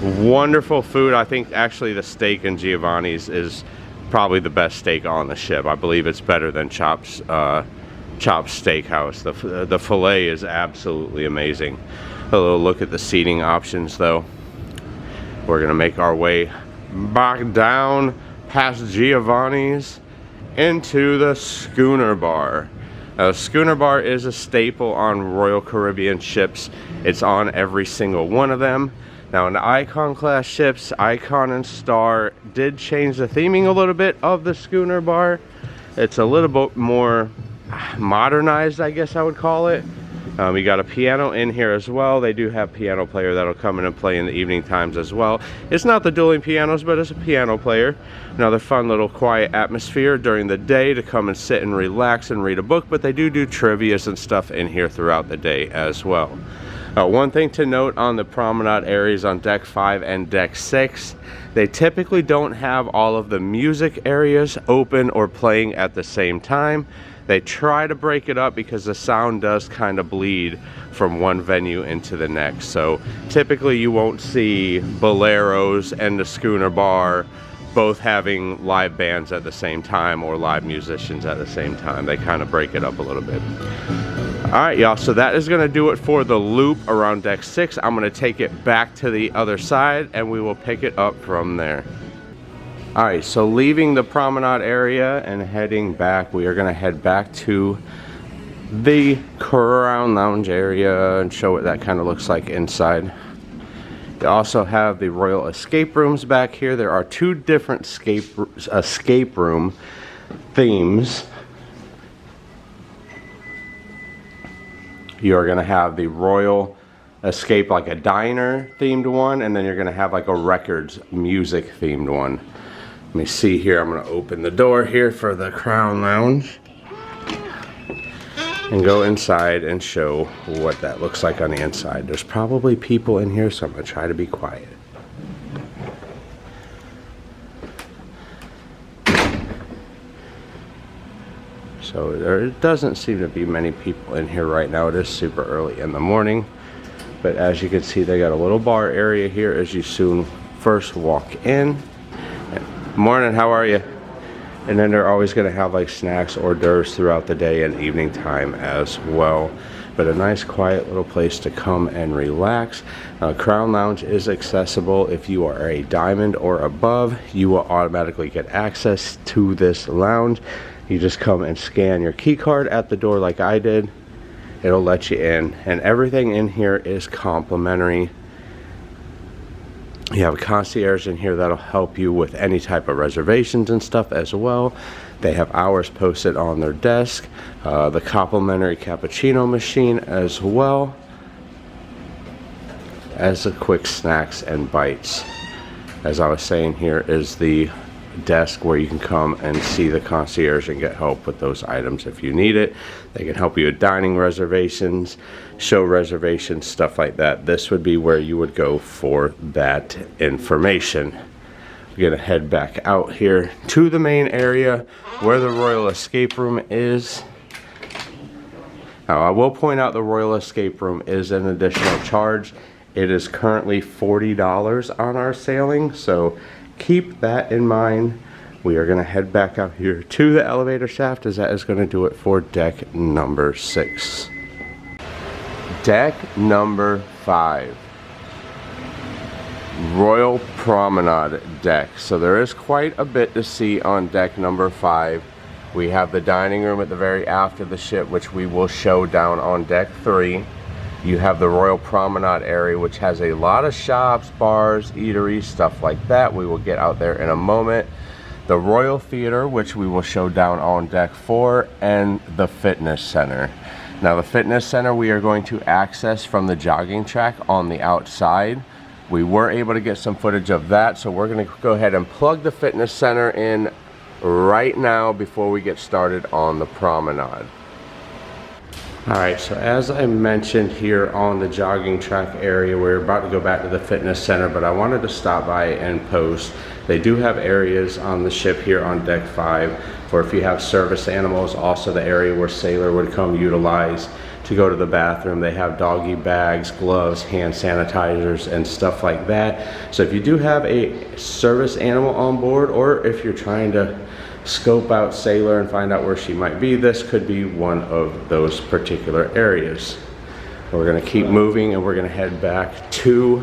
Wonderful food. I think actually the steak in Giovanni's is probably the best steak on the ship. I believe it's better than Chopp's Steakhouse. The filet is absolutely amazing. A little look at the seating options though. We're gonna make our way back down past Giovanni's into the Schooner Bar. Schooner Bar is a staple on Royal Caribbean ships. It's on every single one of them. Now in the Icon class ships, Icon and Star did change the theming a little bit of the Schooner Bar. It's a little bit more modernized, I guess I would call it. We got a piano in here as well. They do have piano player that'll come in and play in the evening times as well. It's not the Dueling Pianos, but it's a piano player. Another fun little quiet atmosphere during the day to come and sit and relax and read a book, but they do trivias and stuff in here throughout the day as well. One thing to note on the promenade areas on deck 5 and deck 6, they typically don't have all of the music areas open or playing at the same time. They try to break it up because the sound does kind of bleed from one venue into the next. So typically you won't see Boleros and the Schooner Bar both having live bands at the same time or live musicians at the same time. They kind of break it up a little bit. All right, y'all, so that is gonna do it for the loop around deck 6. I'm gonna take it back to the other side and we will pick it up from there. All right, so leaving the promenade area and heading back, we are gonna head back to the Crown Lounge area and show what that kind of looks like inside. You also have the Royal escape rooms back here. There are two different escape room themes. You're gonna have the Royal escape, like a diner themed one, and then you're gonna have like a records music themed one. Let me see here, I'm gonna open the door here for the Crown Lounge and go inside and show what that looks like on the inside. There's probably people in here, so I'm gonna try to be quiet. So there doesn't seem to be many people in here right now. It is super early in the morning, but as you can see, they got a little bar area here as you soon first walk in. Morning, how are you? And then they're always going to have like snacks, hors d'oeuvres throughout the day and evening time as well. But a nice quiet little place to come and relax. Crown Lounge is accessible. If you are a diamond or above, you will automatically get access to this lounge. You just come and scan your key card at the door like I did. It'll let you in, and everything in here is complimentary. You have a concierge in here that'll help you with any type of reservations and stuff as well. They have hours posted on their desk. The complimentary cappuccino machine as well as the quick snacks and bites. As I was saying, here is the desk where you can come and see the concierge and get help with those items if you need it. They can help you with dining reservations, show reservations, stuff like that. This would be where you would go for that information. We're gonna head back out here to the main area where the Royal Escape Room is. Now, I will point out the Royal Escape Room is an additional charge. It is currently $40 on our sailing, so keep that in mind. We are gonna head back out here to the elevator shaft, as that is gonna do it for deck number 6. Deck number 5. Royal Promenade deck. So there is quite a bit to see on deck number 5. We have the dining room at the very aft of the ship, which we will show down on deck 3. You have the Royal Promenade area, which has a lot of shops, bars, eateries, stuff like that. We will get out there in a moment. The Royal Theater, which we will show down on deck 4, and the Fitness Center. Now the Fitness Center we are going to access from the jogging track on the outside. We were able to get some footage of that, so we're going to go ahead and plug the Fitness Center in right now before we get started on the promenade. Alright, so as I mentioned here on the jogging track area, we're about to go back to the Fitness Center, but I wanted to stop by and post. They do have areas on the ship here on deck 5 for if you have service animals, also the area where sailor would come utilize to go to the bathroom. They have doggy bags, gloves, hand sanitizers, and stuff like that. So if you do have a service animal on board, or if you're trying to scope out sailor and find out where she might be, this could be one of those particular areas. We're going to keep moving, and we're going to head back to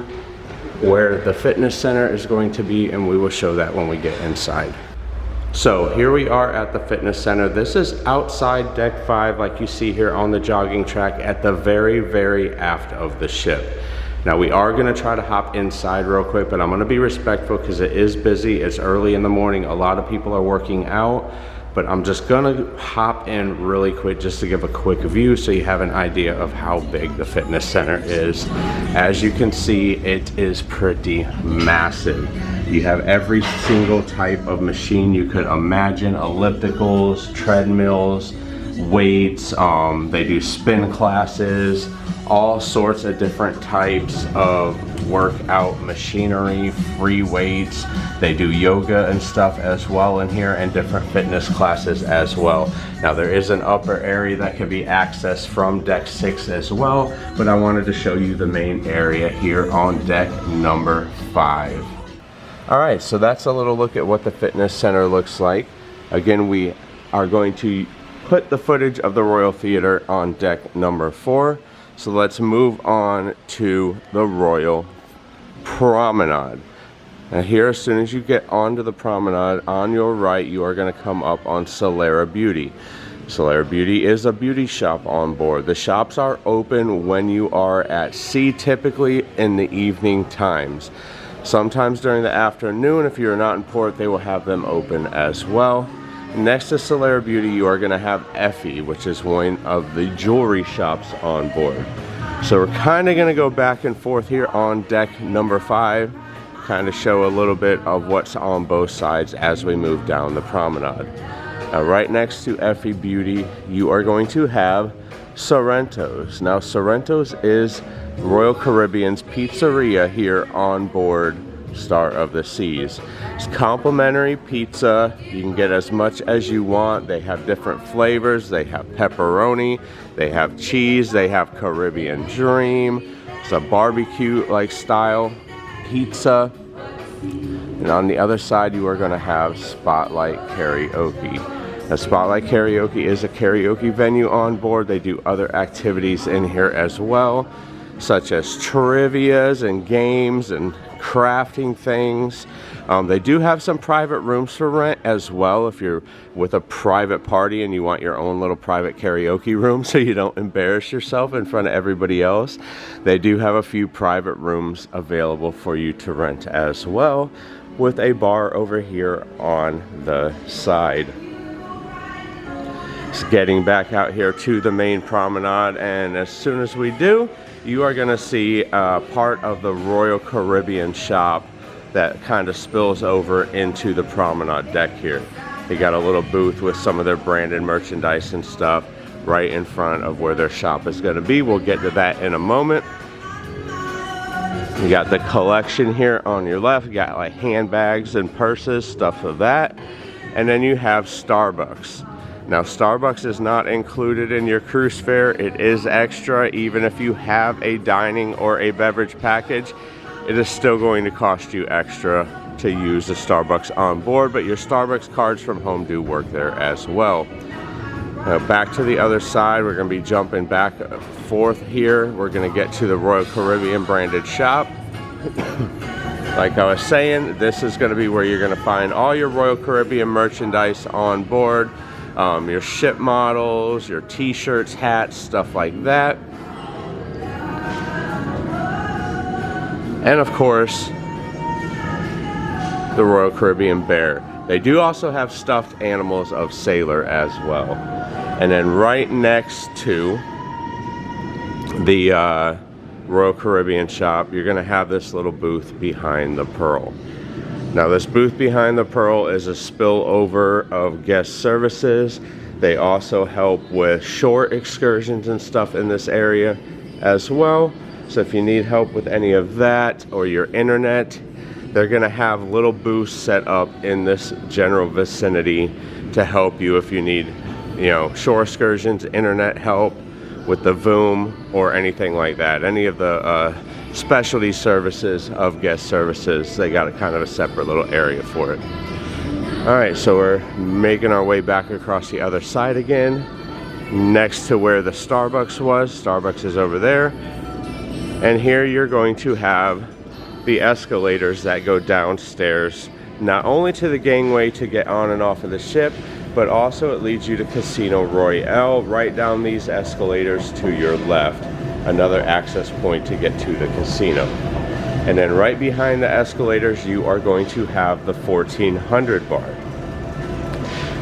where the Fitness Center is going to be, and we will show that when we get inside. So here we are at the Fitness Center. This is outside deck 5, like you see here on the jogging track at the very, very aft of the ship. Now we are gonna try to hop inside real quick, but I'm gonna be respectful because it is busy. It's early in the morning. A lot of people are working out, but I'm just gonna hop in really quick just to give a quick view so you have an idea of how big the Fitness Center is. As you can see, it is pretty massive. You have every single type of machine you could imagine: ellipticals, treadmills, weights. They do spin classes, all sorts of different types of workout machinery, free weights. They do yoga and stuff as well in here, and different fitness classes as well. Now there is an upper area that can be accessed from deck 6 as well, but I wanted to show you the main area here on deck number 5. Alright, so that's a little look at what the Fitness Center looks like. Again, we are going to put the footage of the Royal Theater on deck number 4. So let's move on to the Royal Promenade. Now here, as soon as you get onto the promenade, on your right, you are going to come up on Solera Beauty. Solera Beauty is a beauty shop on board. The shops are open when you are at sea, typically in the evening times. Sometimes during the afternoon, if you're not in port, they will have them open as well. Next to Solera Beauty, you are going to have Effie, which is one of the jewelry shops on board. So we're kind of going to go back and forth here on deck number 5, kind of show a little bit of what's on both sides as we move down the promenade. Now, right next to Effie Beauty, you are going to have Sorrentos. Now, Sorrentos is Royal Caribbean's pizzeria here on board Star of the Seas. It's complimentary pizza. You can get as much as you want. They have different flavors. They have pepperoni, they have cheese, they have Caribbean Dream. It's a barbecue-like style pizza. And on the other side, you are going to have Spotlight Karaoke. Now, Spotlight Karaoke is a karaoke venue on board. They do other activities in here as well, such as trivias and games and crafting things. They do have some private rooms for rent as well if you're with a private party and you want your own little private karaoke room so you don't embarrass yourself in front of everybody else. They do have a few private rooms available for you to rent as well, with a bar over here on the side. Just getting back out here to the main promenade, and as soon as we do, you are going to see part of the Royal Caribbean shop that kind of spills over into the promenade deck here. They got a little booth with some of their branded merchandise and stuff right in front of where their shop is going to be. We'll get to that in a moment. You got the collection here on your left. You got like handbags and purses, stuff of that. And then you have Starbucks. Now Starbucks is not included in your cruise fare. It is extra. Even if you have a dining or a beverage package, it is still going to cost you extra to use the Starbucks on board, but your Starbucks cards from home do work there as well. Now back to the other side, we're going to be jumping back forth here. We're going to get to the Royal Caribbean branded shop. Like I was saying, this is going to be where you're going to find all your Royal Caribbean merchandise on board. Your ship models, your t-shirts, hats, stuff like that. And of course, the Royal Caribbean bear. They do also have stuffed animals of Sailor as well. And then right next to the Royal Caribbean shop, you're going to have this little booth behind the Pearl. Now this booth behind the Pearl is a spillover of guest services. They also help with shore excursions and stuff in this area as well. So if you need help with any of that or your internet, they're going to have little booths set up in this general vicinity to help you if you need, you know, shore excursions, internet help with the Voom or anything like that. Any of the specialty services of guest services, they got a kind of a separate little area for it. All right, so we're making our way back across the other side again, next to where the Starbucks was. Starbucks is over there. And here you're going to have the escalators that go downstairs, not only to the gangway to get on and off of the ship, but also it leads you to Casino Royale right down these escalators to your left. Another access point to get to the casino. And then right behind the escalators, you are going to have the 1400 bar.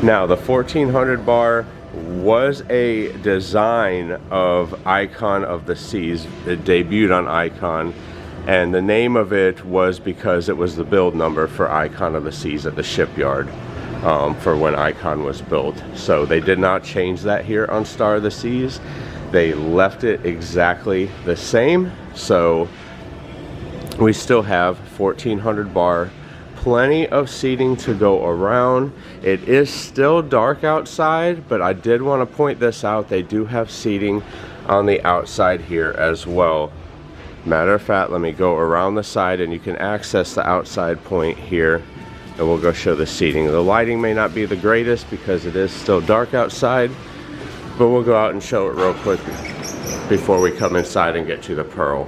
Now, the 1400 bar was a design of Icon of the Seas. It debuted on Icon, and the name of it was because it was the build number for Icon of the Seas at the shipyard for when Icon was built. So they did not change that here on Star of the Seas. They left it exactly the same. So we still have 1400 bar, plenty of seating to go around. It is still dark outside, but I did want to point this out. They do have seating on the outside here as well. Matter of fact, let me go around the side and you can access the outside point here, and we'll go show the seating. The lighting may not be the greatest because it is still dark outside, but we'll go out and show it real quick before we come inside and get to the Pearl.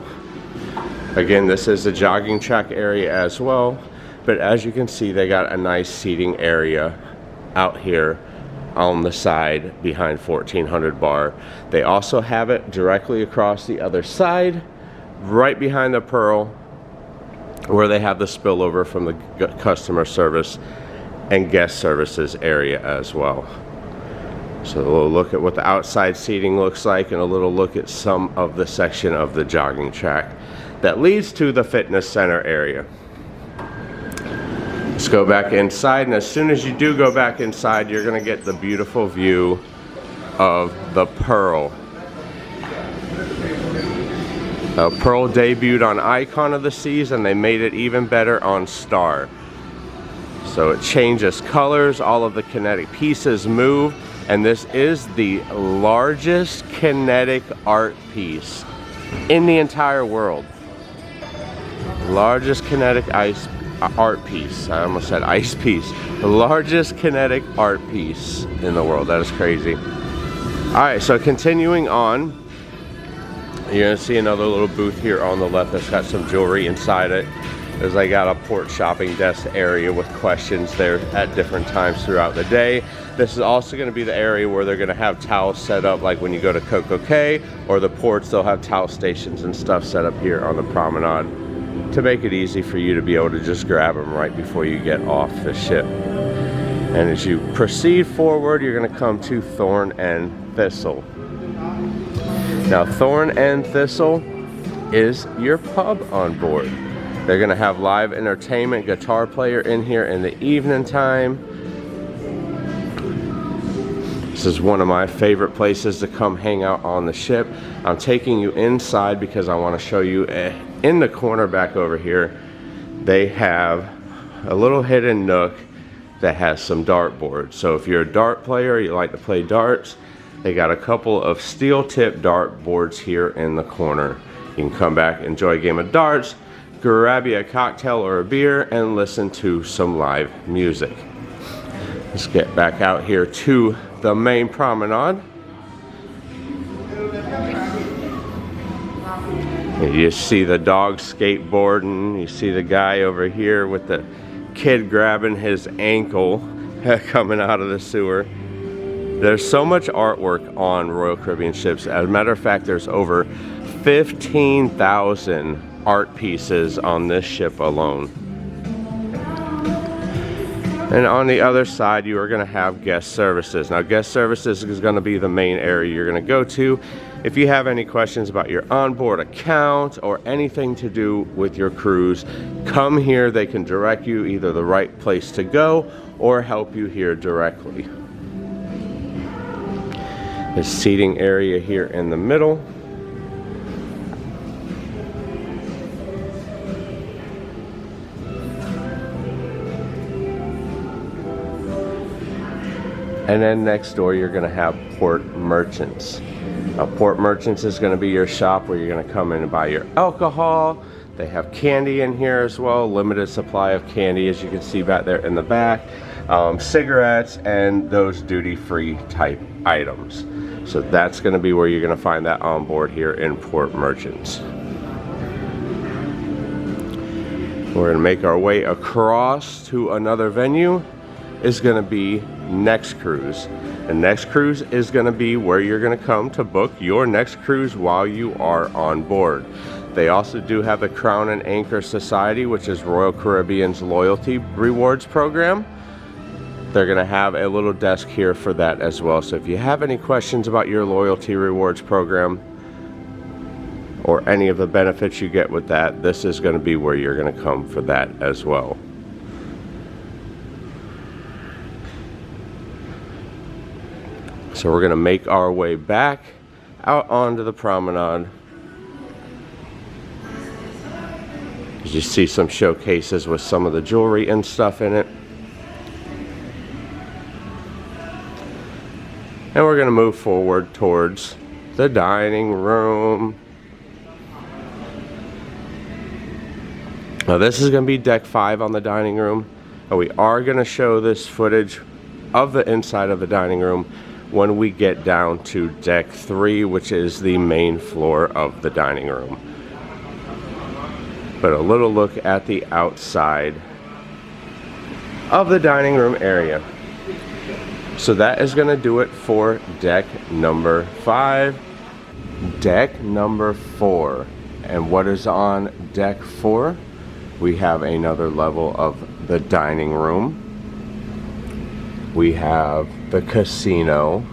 Again, this is the jogging track area as well, but as you can see, they got a nice seating area out here on the side behind 1400 bar. They also have it directly across the other side, right behind the Pearl, where they have the spillover from the customer service and guest services area as well. So a little look at what the outside seating looks like and a little look at some of the section of the jogging track that leads to the fitness center area. Let's go back inside, and as soon as you do go back inside, you're going to get the beautiful view of the Pearl. Pearl debuted on Icon of the Seas, and they made it even better on Star. So it changes colors, all of the kinetic pieces move, and this is the largest kinetic art piece in the entire world. Largest kinetic art piece. I almost said ice piece. The largest kinetic art piece in the world. That is crazy. Alright, so continuing on, you're going to see another little booth here on the left that's got some jewelry inside it. As they got a port shopping desk area with questions there at different times throughout the day. This is also going to be the area where they're going to have towels set up, like when you go to Karaoke or the ports, they'll have towel stations and stuff set up here on the promenade to make it easy for you to be able to just grab them right before you get off the ship. And as you proceed forward, you're going to come to Thorn and Thistle. Now, Thorn and Thistle is your pub on board. They're going to have live entertainment, guitar player in here in the evening time. This is one of my favorite places to come hang out on the ship. I'm taking you inside because I want to show you in the corner back over here, they have a little hidden nook that has some dart boards. So if you're a dart player, you like to play darts, they got a couple of steel tip dart boards here in the corner. You can come back, enjoy a game of darts, grab you a cocktail or a beer, and listen to some live music. Let's get back out here to the main promenade. You see the dog skateboarding, you see the guy over here with the kid grabbing his ankle coming out of the sewer. There's so much artwork on Royal Caribbean ships. As a matter of fact, there's over 15,000 art pieces on this ship alone. And on the other side, you are going to have guest services. Now, guest services is going to be the main area you're going to go to. If you have any questions about your onboard account or anything to do with your cruise, come here. They can direct you either the right place to go or help you here directly. The seating area here in the middle. And then next door, you're going to have Port Merchants. Port Merchants is going to be your shop where you're going to come in and buy your alcohol. They have candy in here as well, limited supply of candy as you can see back there in the back, cigarettes, and those duty-free type items. So that's going to be where you're going to find that on board here in Port Merchants. We're going to make our way across to another venue. Is going to be Next Cruise. And Next Cruise is going to be where you're going to come to book your next cruise while you are on board. They also do have the Crown and Anchor Society, which is Royal Caribbean's loyalty rewards program. They're going to have a little desk here for that as well. So if you have any questions about your loyalty rewards program or any of the benefits you get with that, this is going to be where you're going to come for that as well. So we're going to make our way back out onto the promenade. You see some showcases with some of the jewelry and stuff in it. And we're going to move forward towards the dining room. Now this is going to be deck 5 on the dining room. And we are going to show this footage of the inside of the dining room when we get down to deck 3, which is the main floor of the dining room. But a little look at the outside of the dining room area. So that is going to do it for deck number 5. Deck number 4. And what is on deck 4? We have another level of the dining room. We have the casino,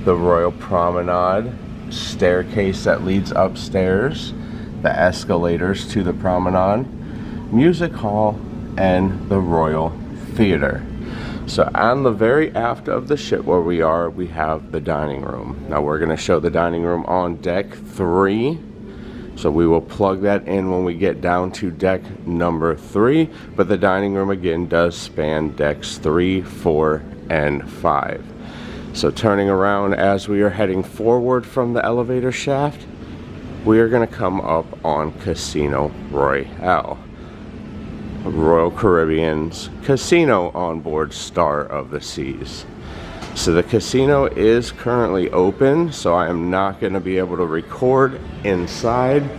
the Royal Promenade, staircase that leads upstairs, the escalators to the promenade, music hall, and the Royal Theater. So on the very aft of the ship where we are, we have the dining room. Now we're going to show the dining room on deck 3. So we will plug that in when we get down to deck number 3. But the dining room again does span decks 3, 4, and 5. So turning around as we are heading forward from the elevator shaft, we are going to come up on Casino Royale, Royal Caribbean's casino onboard Star of the Seas. So the casino is currently open, so I am not going to be able to record inside,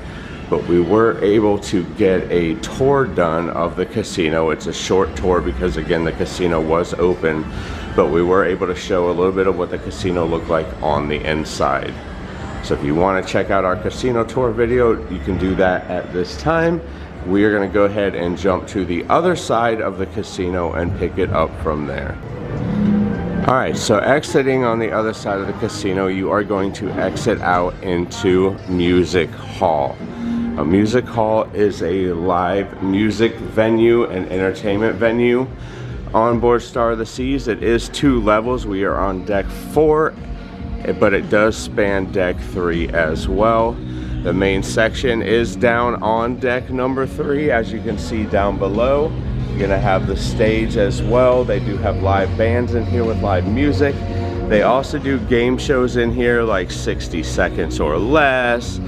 but we were able to get a tour done of the casino. It's a short tour because again the casino was open, but we were able to show a little bit of what the casino looked like on the inside. So if you want to check out our casino tour video, you can do that at this time. We are going to go ahead and jump to the other side of the casino and pick it up from there. Alright, so exiting on the other side of the casino, you are going to exit out into Music Hall. A music hall is a live music venue and entertainment venue. Onboard Star of the Seas, it is 2 levels. We are on deck 4, but it does span deck 3 as well. The main section is down on deck number 3, as you can see down below. You're gonna have the stage as well. They do have live bands in here with live music. They also do game shows in here, like 60 seconds or less,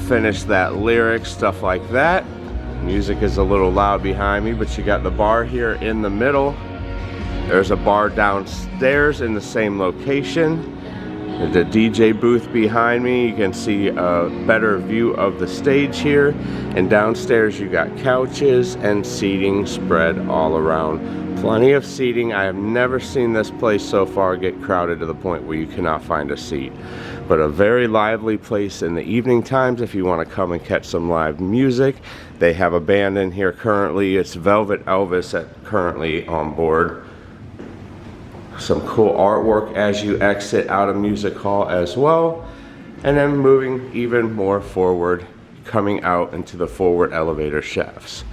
finish that lyric, stuff like that. Music is a little loud behind me, but you got the bar here in the middle. There's a bar downstairs in the same location. The DJ booth behind me, you can see a better view of the stage here. And downstairs you got couches and seating spread all around. Plenty of seating. I have never seen this place so far get crowded to the point where you cannot find a seat. But a very lively place in the evening times if you want to come and catch some live music. They have a band in here currently. It's Velvet Elvis currently on board. Some cool artwork as you exit out of Music Hall as well. And then moving even more forward, coming out into the forward elevator shafts,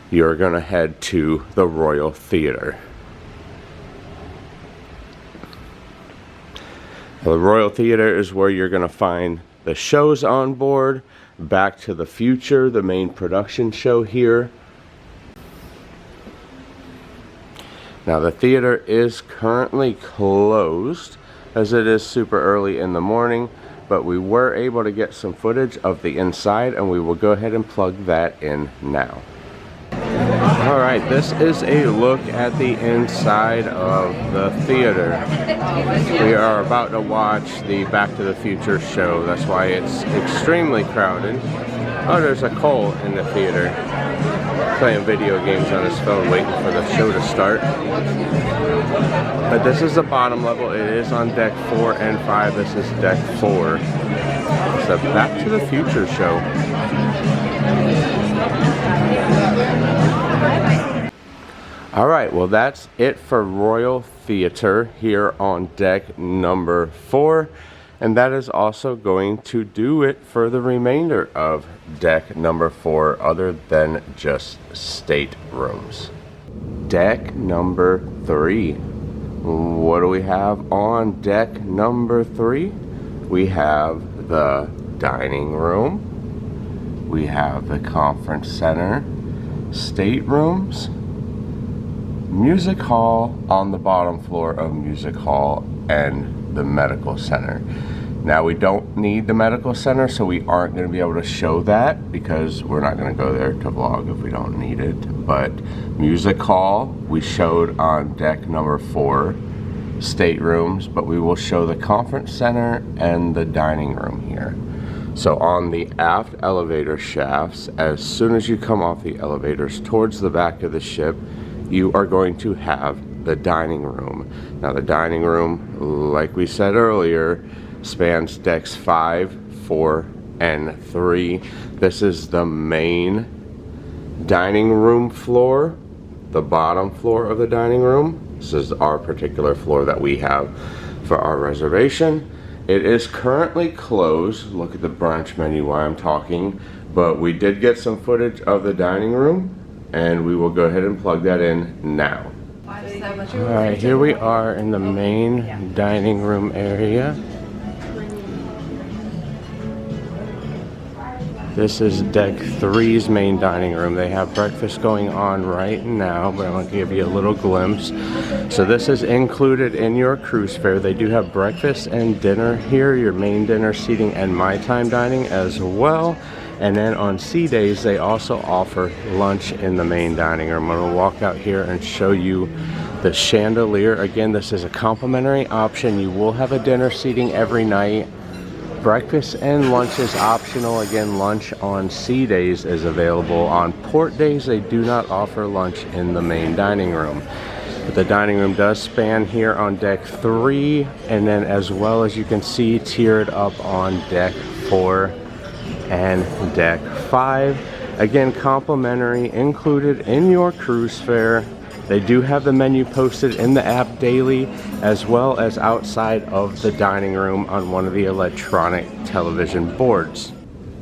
you're going to head to the Royal Theater. The Royal Theater is where you're going to find the shows on board. Back to the Future, the main production show here. Now the theater is currently closed as it is super early in the morning, but we were able to get some footage of the inside and we will go ahead and plug that in now. Alright, this is a look at the inside of the theater. We are about to watch the Back to the Future show. That's why it's extremely crowded. Oh, there's a Cole in the theater, playing video games on his phone, waiting for the show to start. But this is the bottom level. It is on deck 4 and 5. This is deck 4. It's a Back to the Future show. Alright, well that's it for Royal Theater here on deck number 4. And that is also going to do it for the remainder of deck number 4, other than just staterooms. Deck number 3. What do we have on deck number 3? We have the dining room. We have the conference center, staterooms, music hall on the bottom floor of music hall, and the medical center. Now we don't need the medical center, so we aren't going to be able to show that because we're not going to go there to vlog if we don't need it. But music hall we showed on deck number 4, staterooms, but we will show the conference center and the dining room here. So on the aft elevator shafts, as soon as you come off the elevators towards the back of the ship, you are going to have the dining room. Now the dining room, like we said earlier, spans decks 5, 4, and 3. This is the main dining room floor, the bottom floor of the dining room. This is our particular floor that we have for our reservation. It is currently closed. Look at the brunch menu while I'm talking, but we did get some footage of the dining room and we will go ahead and plug that in now. Alright, here we are in the main dining room area. This is deck 3's main dining room. They have breakfast going on right now, but I'm going to give you a little glimpse. So this is included in your cruise fare. They do have breakfast and dinner here, your main dinner seating and my time dining as well. And then on sea days, they also offer lunch in the main dining room. I'm going to walk out here and show you the chandelier. Again, this is a complimentary option. You will have a dinner seating every night. Breakfast and lunch is optional. Again, lunch on sea days is available. On port days, they do not offer lunch in the main dining room. But the dining room does span here on deck 3, and then as well as you can see, tiered up on deck 4 and deck 5. Again, complimentary, included in your cruise fare. They do have the menu posted in the app daily, as well as outside of the dining room on one of the electronic television boards.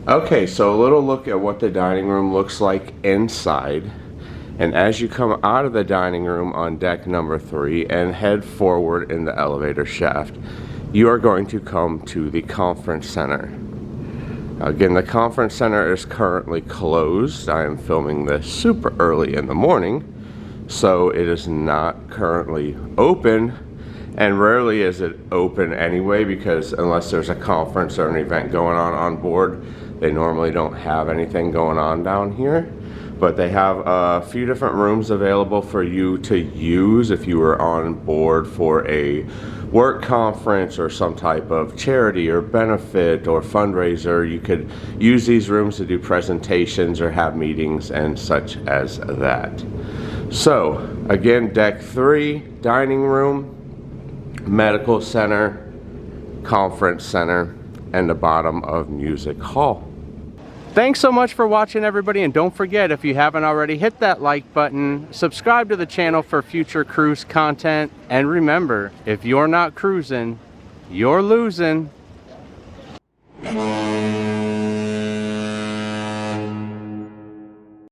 Okay, so a little look at what the dining room looks like inside. And as you come out of the dining room on deck number 3 and head forward in the elevator shaft, you are going to come to the conference center. Again, the conference center is currently closed. I am filming this super early in the morning, so it is not currently open, and rarely is it open anyway, because unless there's a conference or an event going on board, they normally don't have anything going on down here. But they have a few different rooms available for you to use if you were on board for a work conference or some type of charity or benefit or fundraiser. You could use these rooms to do presentations or have meetings and such as that. So again, deck 3, dining room, medical center, conference center, and the bottom of music hall. Thanks so much for watching, everybody, and don't forget, if you haven't already, hit that like button, subscribe to the channel for future cruise content, and remember, if you're not cruising, you're losing.